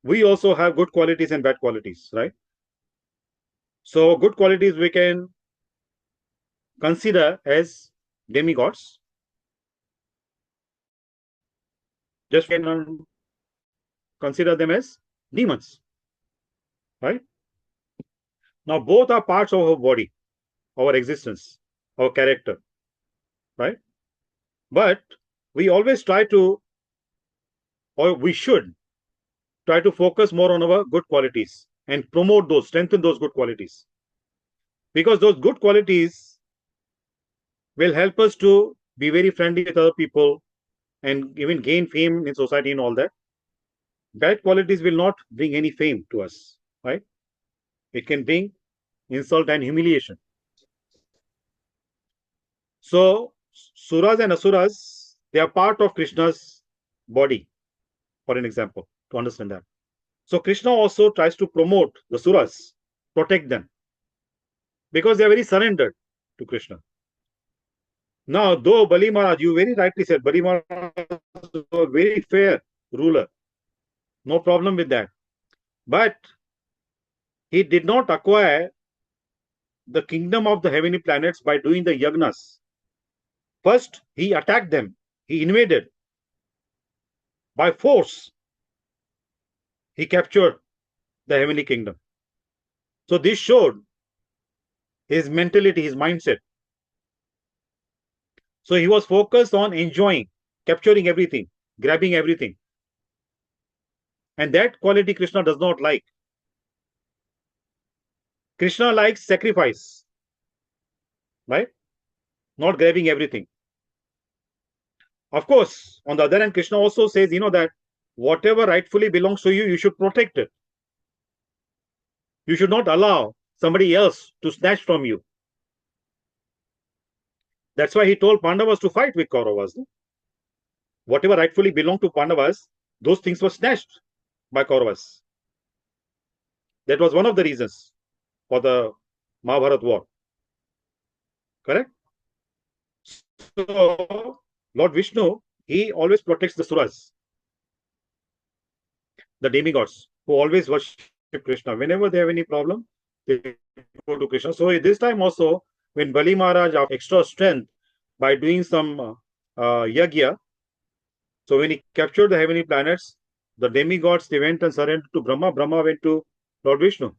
We also have good qualities and bad qualities, right? So, good qualities we can consider as demigods. Just we can consider them as demons, right? Now, both are parts of our body, our existence, our character, right? But we always try to, or we should try to focus more on our good qualities and promote those, strengthen those good qualities. Because those good qualities will help us to be very friendly with other people and even gain fame in society and all that. Bad qualities will not bring any fame to us, right? It can bring insult and humiliation. So, Suras and Asuras, they are part of Krishna's body. for an example, to understand that. So Krishna also tries to promote the Suras, protect them, because they are very surrendered to Krishna. Now, though Bali Maharaj, you very rightly said, Bali Maharaj was a very fair ruler. No problem with that. But he did not acquire the kingdom of the heavenly planets by doing the yagnas. First, he attacked them. He invaded. By force, he captured the heavenly kingdom. So this showed his mentality, his mindset. So he was focused on enjoying, capturing everything, grabbing everything. And that quality Krishna does not like. Krishna likes sacrifice, right? Not grabbing everything. Of course, on the other hand, Krishna also says, that whatever rightfully belongs to you, you should protect it. You should not allow somebody else to snatch from you. That's why he told Pandavas to fight with Kauravas. No? Whatever rightfully belonged to Pandavas, those things were snatched by Kauravas. That was one of the reasons for the Mahabharat war. Correct? So, Lord Vishnu, he always protects the Suras, the demigods, who always worship Krishna. Whenever they have any problem, they go to Krishna. So, this time also, when Bali Maharaj have extra strength by doing some yagya, so when he captured the heavenly planets, the demigods, they went and surrendered to Brahma. Brahma went to Lord Vishnu.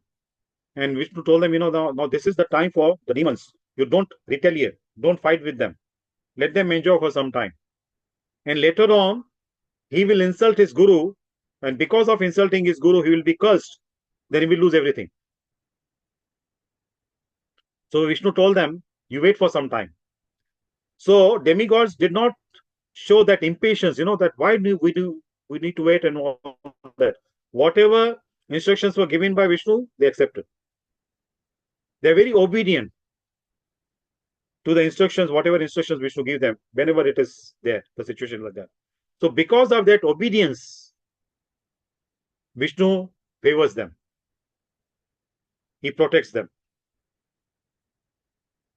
And Vishnu told them, now this is the time for the demons. You don't retaliate. Don't fight with them. Let them enjoy for some time. And later on, he will insult his guru. And because of insulting his guru, he will be cursed. Then he will lose everything. So Vishnu told them, you wait for some time. So demigods did not show that impatience, that why do we need to wait and all that. Whatever instructions were given by Vishnu, they accepted. They're very obedient to the instructions, whatever instructions Vishnu give them, whenever it is there, the situation like that. So because of that obedience, Vishnu favors them. He protects them.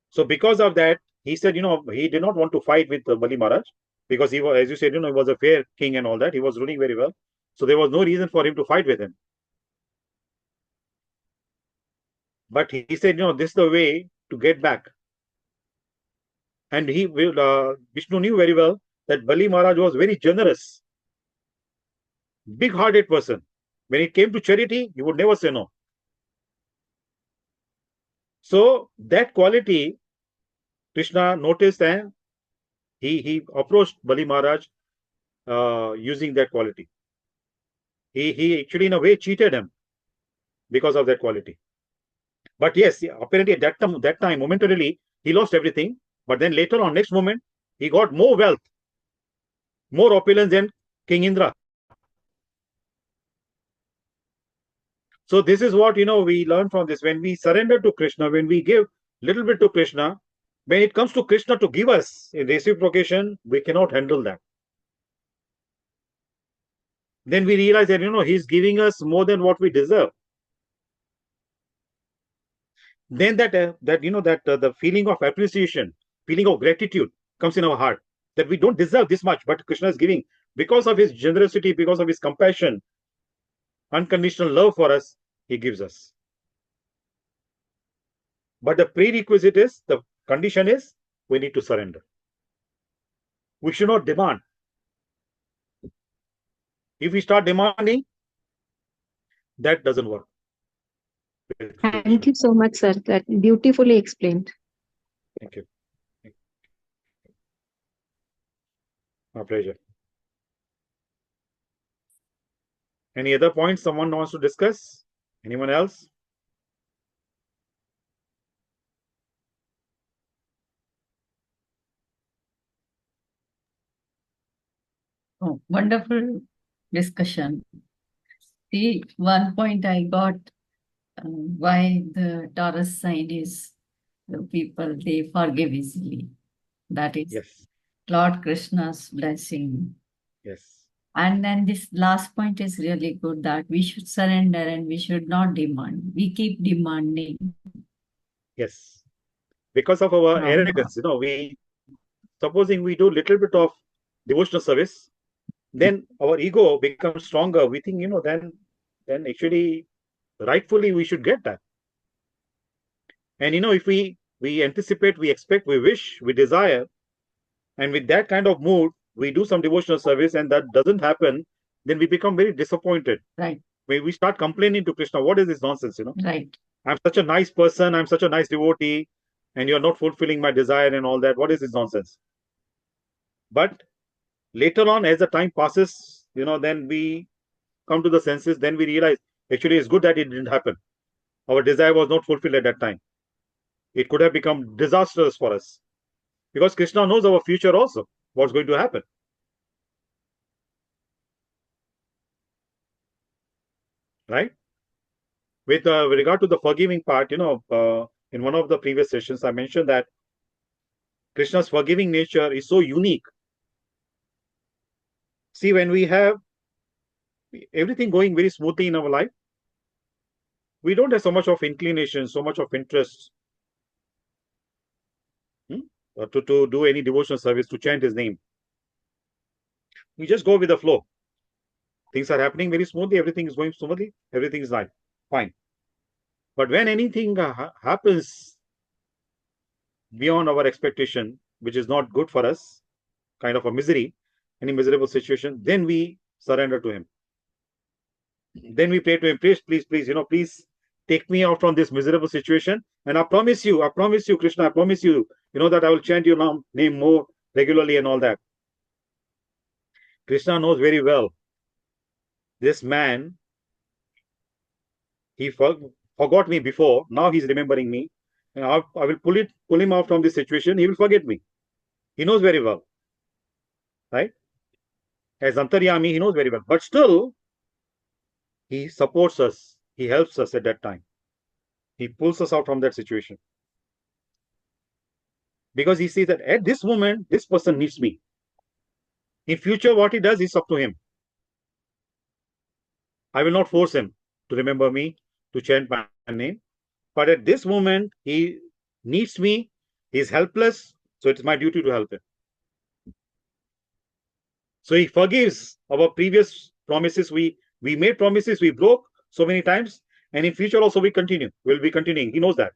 So because of that, he said, he did not want to fight with Bali Maharaj, because he was, as you said, he was a fair king and all that. He was ruling very well. So there was no reason for him to fight with him. But he said, this is the way to get back. And Vishnu knew very well that Bali Maharaj was very generous, big-hearted person. When it came to charity, he would never say no. So that quality, Krishna noticed, and he approached Bali Maharaj using that quality. He actually, in a way, cheated him because of that quality. But yes, apparently at that time, momentarily, he lost everything. But then later on, next moment, he got more wealth, more opulence than King Indra. So this is what, we learn from this. When we surrender to Krishna, when we give little bit to Krishna, when it comes to Krishna to give us in reciprocation, we cannot handle that. Then we realize that, he's giving us more than what we deserve. Then the feeling of appreciation, feeling of gratitude comes in our heart, that we don't deserve this much, but Krishna is giving because of his generosity, because of his compassion, unconditional love for us, he gives us. But the prerequisite is, the condition is, we need to surrender. We should not demand. If we start demanding, that doesn't work. Thank you so much, sir. That beautifully explained. Thank you. My pleasure. Any other points someone wants to discuss? Anyone else? Oh, wonderful discussion. See, one point I got why the Taurus sign is the people, they forgive easily. That is Yes. Lord Krishna's blessing. Yes. And then this last point is really good, that we should surrender and we should not demand. We keep demanding. Yes. Because of our from arrogance, we supposing we do little bit of devotional service, then our ego becomes stronger. We think, then actually rightfully we should get that. And if we anticipate, we expect, we wish, we desire, and with that kind of mood, we do some devotional service and that doesn't happen, then we become very disappointed. Right. We start complaining to Krishna, what is this nonsense, Right. I'm such a nice person, I'm such a nice devotee, and you're not fulfilling my desire and all that. What is this nonsense? But later on, as the time passes, then we come to the senses, then we realize actually it's good that it didn't happen. Our desire was not fulfilled at that time. It could have become disastrous for us. Because Krishna knows our future also, what's going to happen. Right? With regard to the forgiving part, in one of the previous sessions, I mentioned that Krishna's forgiving nature is so unique. See, when we have everything going very smoothly in our life, we don't have so much of inclination, so much of interest to do any devotional service, to chant his name. We just go with the flow. Things are happening very smoothly, everything is going smoothly, everything is right, fine. But when anything happens beyond our expectation, which is not good for us, kind of a misery, any miserable situation, then we surrender to him. Then we pray to him, please, please take me out from this miserable situation. And I promise you, Krishna, I promise you, that I will chant your name more regularly and all that. Krishna knows very well, this man, he forgot me before, now he's remembering me. And I will pull him out from this situation, he will forget me. He knows very well. Right? As Antaryami, he knows very well. But still, he supports us. He helps us at that time. He pulls us out from that situation. Because he sees that at this moment, this person needs me. In future, what he does is up to him. I will not force him to remember me, to chant my name. But at this moment, he needs me. He is helpless. So it's my duty to help him. So he forgives our previous promises. We made promises, we broke so many times. And in future also we'll be continuing. He knows that.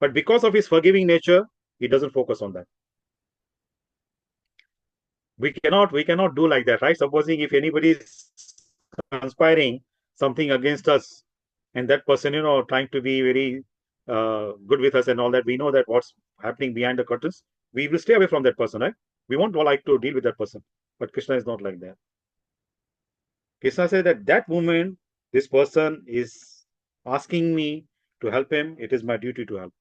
But because of his forgiving nature, he doesn't focus on that. We cannot do like that, right? Supposing if anybody is conspiring something against us, and that person, trying to be very good with us and all that, we know that what's happening behind the curtains, we will stay away from that person, right? We won't like to deal with that person. But Krishna is not like that. Krishna said that that moment, this person is asking me to help him. It is my duty to help.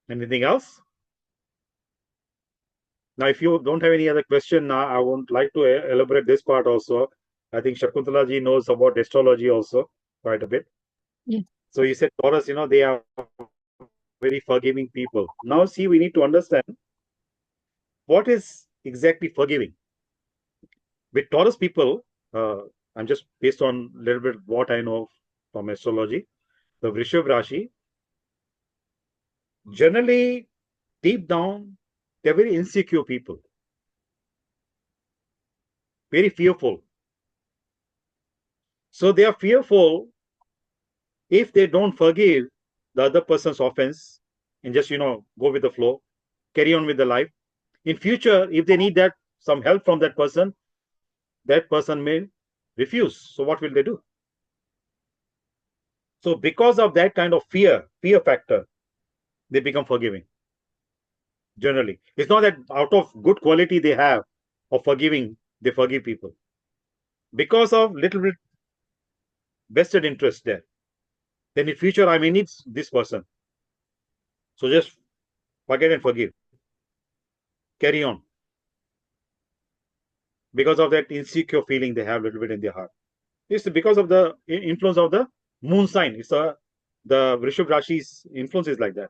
Anything else? Now, if you don't have any other question, I would like to elaborate this part also. I think Shakuntala ji knows about astrology also quite a bit. Yes. So he said Taurus, they are very forgiving people. Now, see, we need to understand what is exactly forgiving. With Taurus people, I'm just based on a little bit what I know from astrology. The Vrishabh Rashi, generally, deep down, they're very insecure people, very fearful. So they are fearful if they don't forgive the other person's offense and just, go with the flow, carry on with the life. In future, if they need some help from that person may refuse. So what will they do? So because of that kind of fear factor, they become forgiving. Generally, it's not that out of good quality they have of forgiving, they forgive people. Because of little bit vested interest there. Then in future, I may need this person. So just forget and forgive. Carry on. Because of that insecure feeling they have a little bit in their heart. It's because of the influence of the moon sign. It's the Vrishabh Rashi's influence is like that.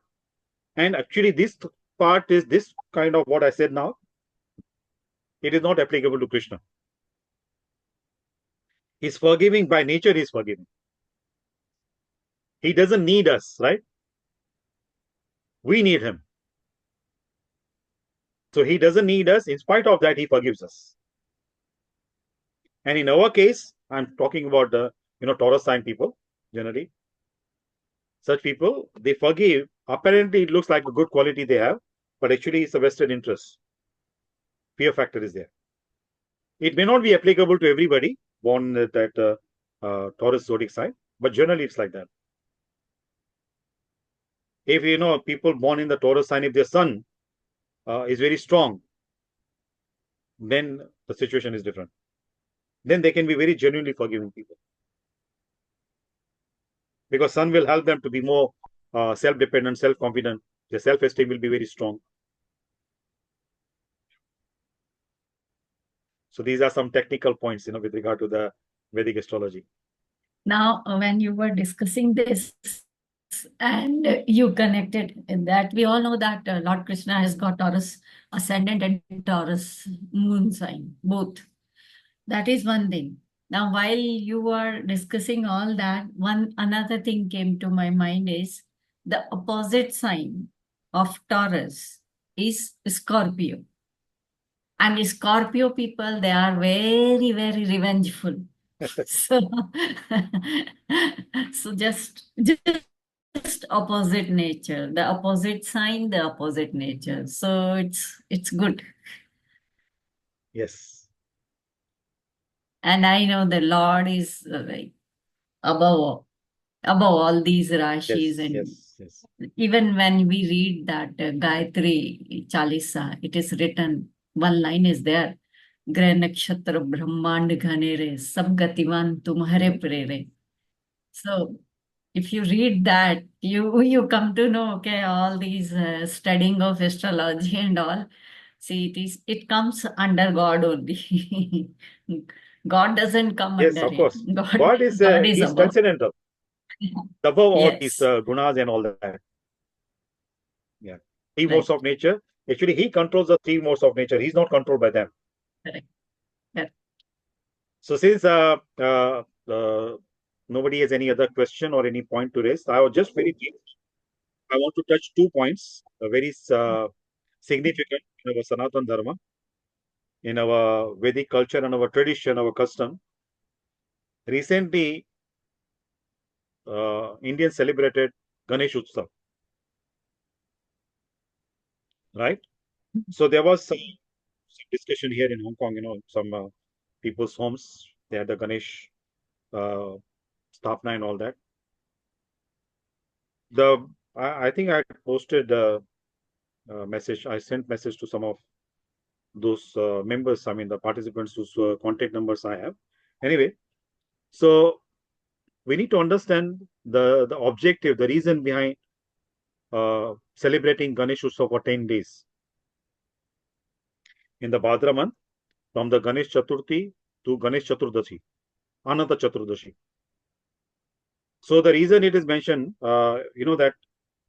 And actually, this part is this kind of what I said now. It is not applicable to Krishna. He's forgiving by nature. He's forgiving. He doesn't need us, right? We need him. So he doesn't need us. In spite of that, he forgives us. And in our case, I'm talking about the Taurus sign people generally. Such people, they forgive. Apparently, it looks like a good quality they have, but actually, it's a vested interest. Fear factor is there. It may not be applicable to everybody born at that Taurus zodiac sign, but generally, it's like that. If people born in the Taurus sign, if their sun is very strong, then the situation is different. Then they can be very genuinely forgiving people, because sun will help them to be more self-dependent, self-confident. Their self-esteem will be very strong. So these are some technical points, with regard to the Vedic astrology. Now, when you were discussing this and you connected that, we all know that Lord Krishna has got Taurus ascendant and Taurus moon sign, both. That is one thing. Now, while you were discussing all that, another thing came to my mind is the opposite sign of Taurus is Scorpio. And Scorpio people, they are very, very revengeful. So, so just opposite nature, the opposite sign, the opposite nature. So it's good. Yes. And I know the Lord is like above all these rashis. Yes, And yes. even when we read that Gayatri Chalisa, it is written, one line is there, Grah nakshatra brahmand ghanere sab gativan tumhare prere. So if you read that, you come to know, okay, all these studying of astrology and all. See, it comes under God only. God doesn't come Yes, under of him. course. God God is he's above. transcendental, above all these Yes, gunas and all that. Yeah. Three right, modes of nature. Actually, he controls the three modes of nature. He's not controlled by them. correct, correct. So since nobody has any other question or any point to raise, I was just very brief. I want to touch 2 points, very significant in our Sanatan Dharma, in our Vedic culture and our tradition, our custom. Recently, Indians celebrated Ganesh Utsav, right? So there was some discussion here in Hong Kong, some people's homes, they had the Ganesh Sthapna and all that. I think I posted a message. I sent message to some of those members. I mean, the participants whose contact numbers I have. Anyway, so we need to understand the objective, the reason behind celebrating Ganesh Utsav for 10 days in the Bhadra month, from the Ganesh Chaturthi to Ganesh Chaturdashi, Ananta Chaturdashi. So the reason it is mentioned, that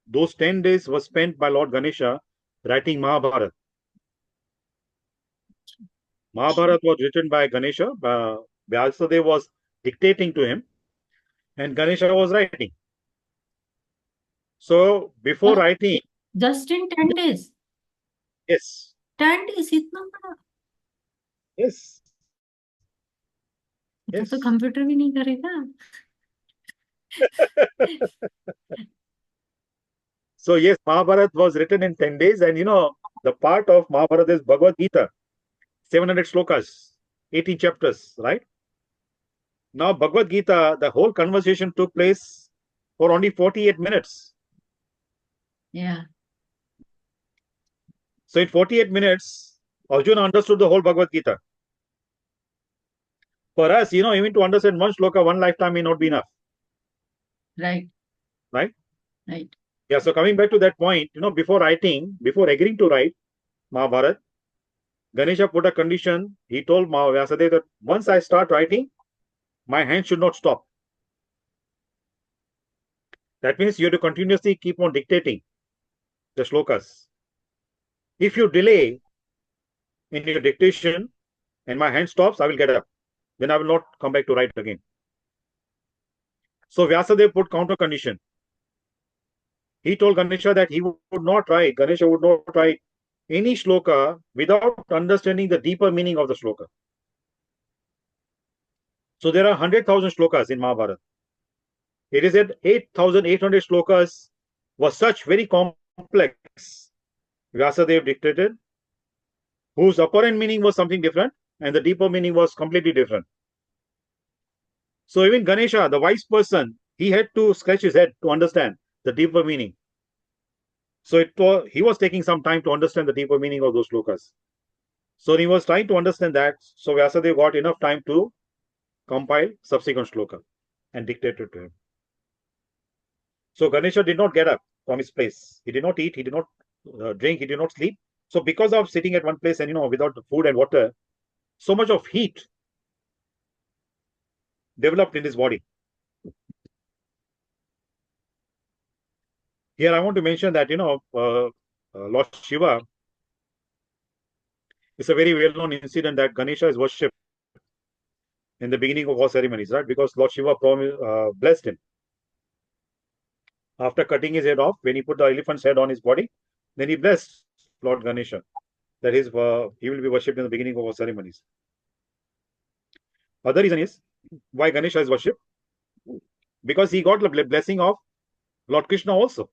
those 10 days was spent by Lord Ganesha writing Mahabharata. Mahabharata was written by Ganesha. Vyasadeva was dictating to him, and Ganesha was writing. So before writing, Just in 10 days. yes, 10 days, इतना बड़ा. yes, इतना तो yes. Computer भी नहीं करेगा. So yes, Mahabharata was written in 10 days, and the part of Mahabharata is Bhagwat Gita, 700 slokas, 18 chapters, right? Now Bhagwat Gita, the whole conversation took place for only 48 minutes. Yeah, So in 48 minutes, Arjuna understood the whole Bhagavad Gita. For us, even to understand one shloka, one lifetime may not be enough. right, Right? right. Yeah, so coming back to that point, before agreeing to write Mahabharata, Ganesha put a condition. He told Vyasadeva that once I start writing, my hand should not stop. That means you have to continuously keep on dictating the shlokas. If you delay in your dictation and my hand stops, I will get up. Then I will not come back to write again. So Vyasadeva put counter condition. He told Ganesha that he would not write, Ganesha would not write any shloka without understanding the deeper meaning of the shloka. So there are 100,000 shlokas in Mahabharata. It is that 8,800 shlokas was such very complex. Vyasadeva dictated, whose apparent meaning was something different and the deeper meaning was completely different. So even Ganesha, the wise person, he had to scratch his head to understand the deeper meaning. So he was taking some time to understand the deeper meaning of those shlokas. So he was trying to understand that. So Vyasadeva got enough time to compile subsequent shloka and dictate it to him. So Ganesha did not get up from his place. He did not eat, he did not drink, he did not sleep. So because of sitting at one place and without food and water, so much of heat developed in his body. Here I want to mention that Lord Shiva, it's a very well-known incident that Ganesha is worshipped in the beginning of all ceremonies, right? Because Lord Shiva blessed him. After cutting his head off, when he put the elephant's head on his body, then he blessed Lord Ganesha. That is, he will be worshipped in the beginning of all ceremonies. Other reason is why Ganesha is worshipped, because he got the blessing of Lord Krishna also.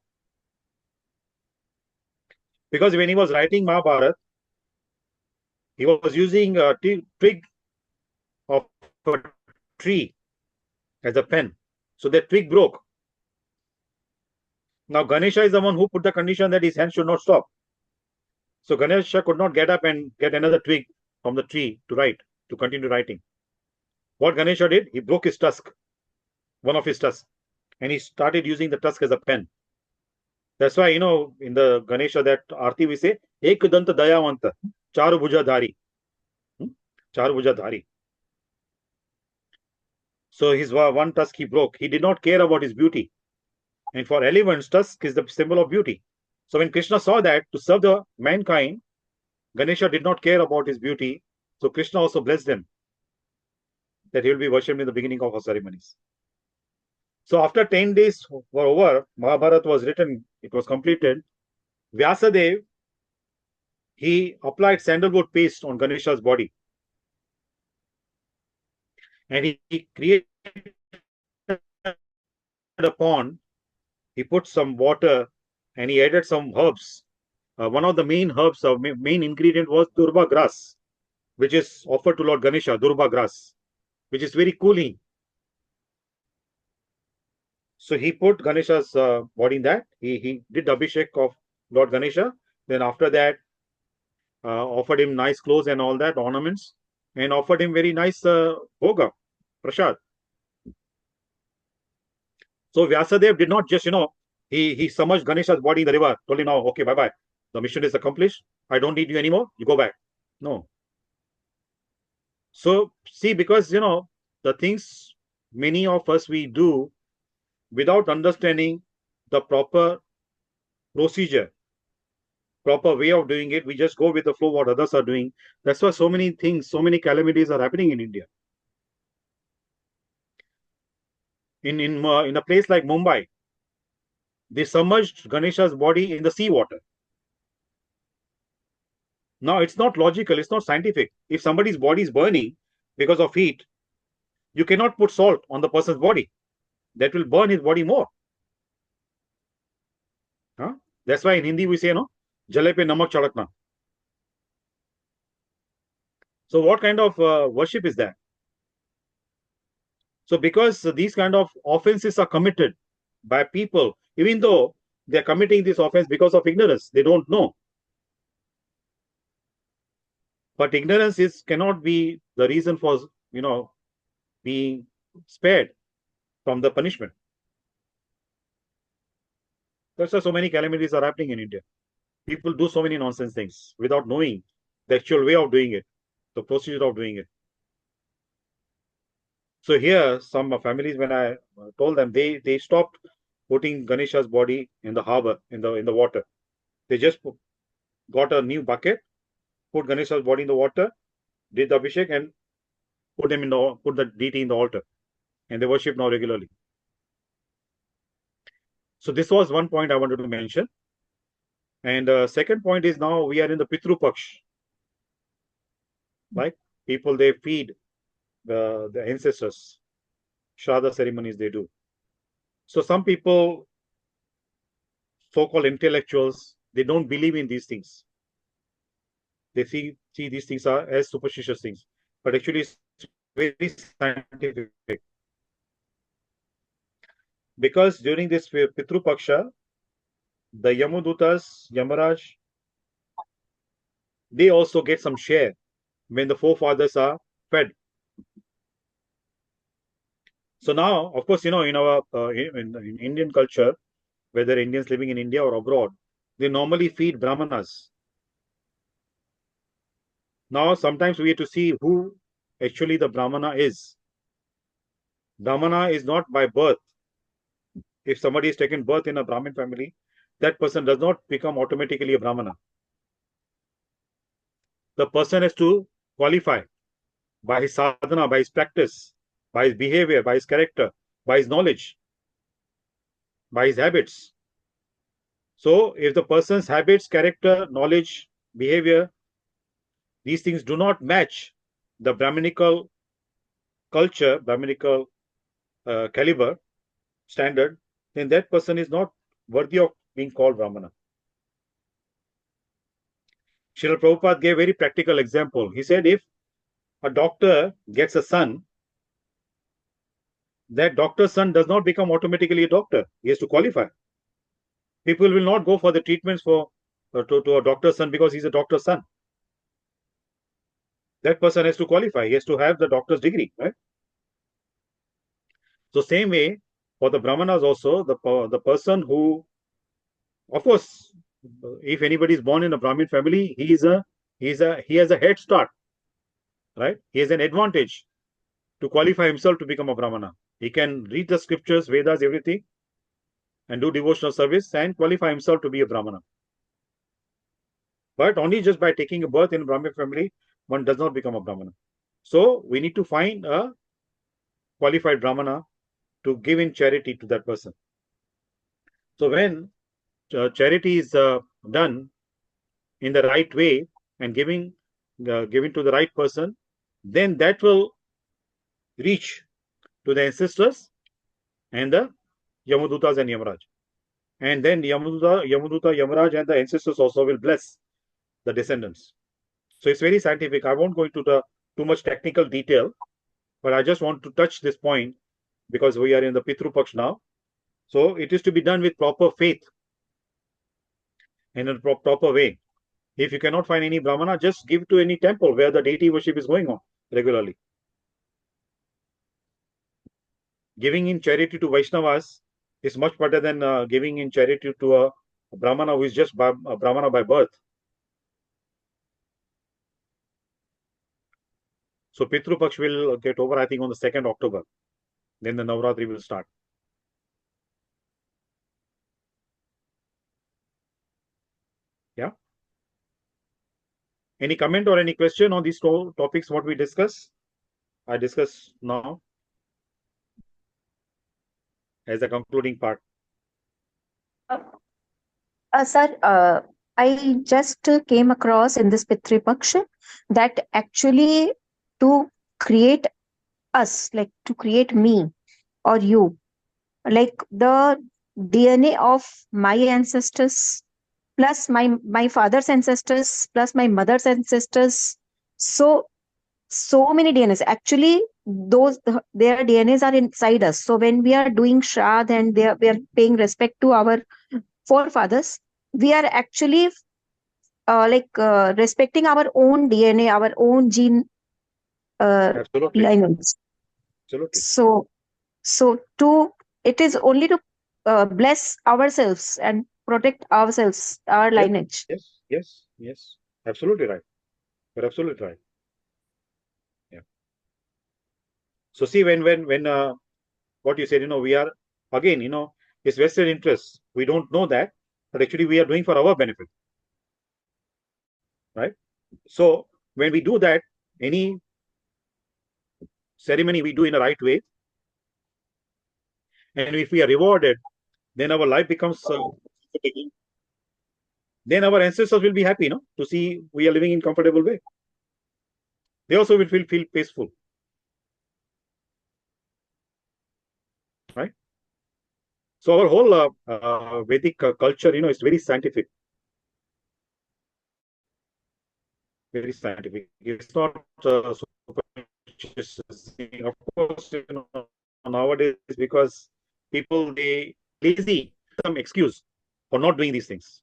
Because when he was writing Mahabharata, he was using a twig of a tree as a pen. So that twig broke. Now Ganesha is the one who put the condition that his hand should not stop. So Ganesha could not get up and get another twig from the tree to write, to continue writing. What Ganesha did, he broke his tusk, one of his tusks, and he started using the tusk as a pen. That's why, in the Ganesha, that Aarti we say, Ek Danta Dayavanta, Charu Bhuja Dhari. Charu Bhuja Dhari. So his one tusk he broke. He did not care about his beauty. And for elephants, tusk is the symbol of beauty. So when Krishna saw that, to serve the mankind, Ganesha did not care about his beauty. So Krishna also blessed him that he will be worshipped in the beginning of our ceremonies. So after 10 days were over, Mahabharata was written, it was completed. Vyasadeva, he applied sandalwood paste on Ganesha's body. And he created a pond. He put some water and he added some herbs. One of the main herbs, main ingredient was durba grass, which is offered to Lord Ganesha, durba grass, which is very cooling. So he put Ganesha's body in that. He did the abhishek of Lord Ganesha. Then after that, offered him nice clothes and all that, ornaments, and offered him very nice bhoga, prasad. So Vyasadeva did not just, he submerged Ganesha's body in the river, told him, now, okay, bye-bye. The mission is accomplished. I don't need you anymore. You go back. No. So, see, because, the things many of us we do without understanding the proper procedure, proper way of doing it, we just go with the flow what others are doing. That's why so many things, so many calamities are happening in India. In a place like Mumbai, they submerged Ganesha's body in the seawater. Now, it's not logical, it's not scientific. If somebody's body is burning because of heat, you cannot put salt on the person's body. That will burn his body more. Huh? That's why in Hindi we say, Jale pe namak chadakna. So what kind of worship is that? So because these kind of offenses are committed by people, even though they're committing this offense because of ignorance, they don't know. But ignorance cannot be the reason for, being spared from the punishment. That's why so many calamities are happening in India. People do so many nonsense things without knowing the actual way of doing it, the procedure of doing it. So here, some families, when I told them, they stopped putting Ganesha's body in the harbor, in the water. They just got a new bucket, put Ganesha's body in the water, did the Abhishek, and put the deity in the altar, and they worship now regularly. So this was one point I wanted to mention. And second point is, now we are in the Pitru Paksh. Like people, they feed the ancestors, Shraddha ceremonies they do. So some people, so-called intellectuals, they don't believe in these things. They see these things are as superstitious things, but actually it's very scientific. Because during this Pitru Paksha, the Yamadutas, Yamaraj, they also get some share when the forefathers are fed. So now, of course, in our in Indian culture, whether Indians living in India or abroad, they normally feed Brahmanas. Now, sometimes we have to see who actually the Brahmana is. Brahmana is not by birth. If somebody is taken birth in a Brahmin family, that person does not become automatically a Brahmana. The person has to qualify by his sadhana, by his practice, by his behavior, by his character, by his knowledge, by his habits. So, if the person's habits, character, knowledge, behavior, these things do not match the Brahminical culture, Brahminical caliber, standard, then that person is not worthy of being called Brahmana. Srila Prabhupada gave a very practical example. He said, if a doctor gets a son, that doctor's son does not become automatically a doctor. He has to qualify. People will not go for the treatments to a doctor's son because he's a doctor's son. That person has to qualify. He has to have the doctor's degree, right? So same way, for the Brahmanas also, the person who, of course, if anybody is born in a Brahmin family, he has a head start, right? He has an advantage to qualify himself to become a Brahmana. He can read the scriptures, Vedas, everything, and do devotional service and qualify himself to be a Brahmana. But only just by taking a birth in a Brahmin family, one does not become a Brahmana. So we need to find a qualified Brahmana to give in charity to that person. So when charity is done in the right way and giving to the right person, then that will reach to the ancestors and the Yamadutas and Yamaraj. And then Yamaduta, Yamaraj and the ancestors also will bless the descendants. So it's very scientific. I won't go into too much technical detail, but I just want to touch this point because we are in the Pitru Paksh now. So it is to be done with proper faith and in a proper way. If you cannot find any Brahmana, just give to any temple where the deity worship is going on regularly. Giving in charity to Vaishnavas is much better than giving in charity to a Brahmana who is just a Brahmana by birth. So Pitru Paksh will get over, I think, on the 2nd October. Then the Navratri will start. Yeah. Any comment or any question on these topics, what we discuss? I discuss now as a concluding part. Sir, I just came across in this Pitri Paksha that actually to create us, like to create me or you, like the DNA of my ancestors plus my father's ancestors plus my mother's ancestors. So many DNAs. Actually, their DNAs are inside us. So when we are doing Shraddh and we are paying respect to our forefathers, we are actually respecting our own DNA, our own gene Absolutely. lineage. Absolutely. So it is only to bless ourselves and protect ourselves, our lineage. Yes. Absolutely right. You're absolutely right. Yeah. So see, when what you said, we are again, is vested interest. We don't know that, but actually we are doing for our benefit, right? So when we do that, any ceremony we do in a right way, and if we are rewarded, then our life becomes then our ancestors will be happy, no, to see we are living in comfortable way. They also will feel peaceful, right? So our whole Vedic culture, is very scientific, very scientific. It's not superstitious. Of course, nowadays, because people, they lazy, some excuse for not doing these things.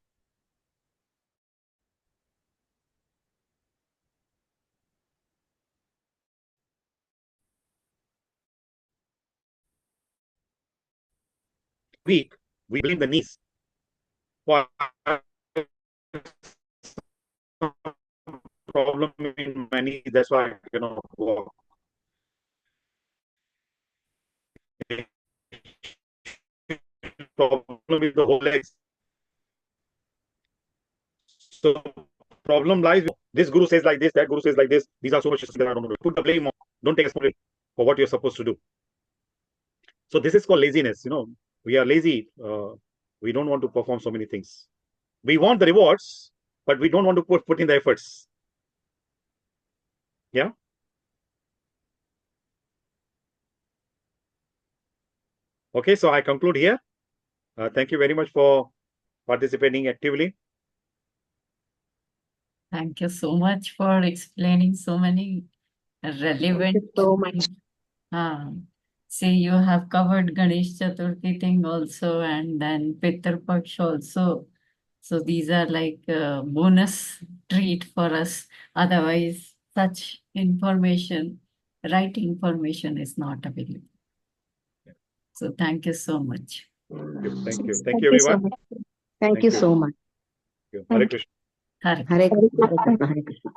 Weak, we blame the knees. Well, problem in my knee, that's why I cannot walk. Problem with the whole legs. So problem lies with this guru says like this, that guru says like this. These are so much that I don't know. Put the blame on. Don't take responsibility for what you're supposed to do. So this is called laziness. We are lazy. We don't want to perform so many things. We want the rewards, but we don't want to put in the efforts. Yeah. Okay, so I conclude here. Thank you very much for participating actively. Thank you so much for explaining so many relevant. Thank you so much. See, you have covered Ganesh Chaturthi thing also, and then Pitr Paksh also. So these are like a bonus treat for us. Otherwise, such information, right information is not available. So thank you so much. Thank you. Thank you, everyone. So much. Thank you so much. Hare Krishna. Hare Hare Krishna. Hare Krishna.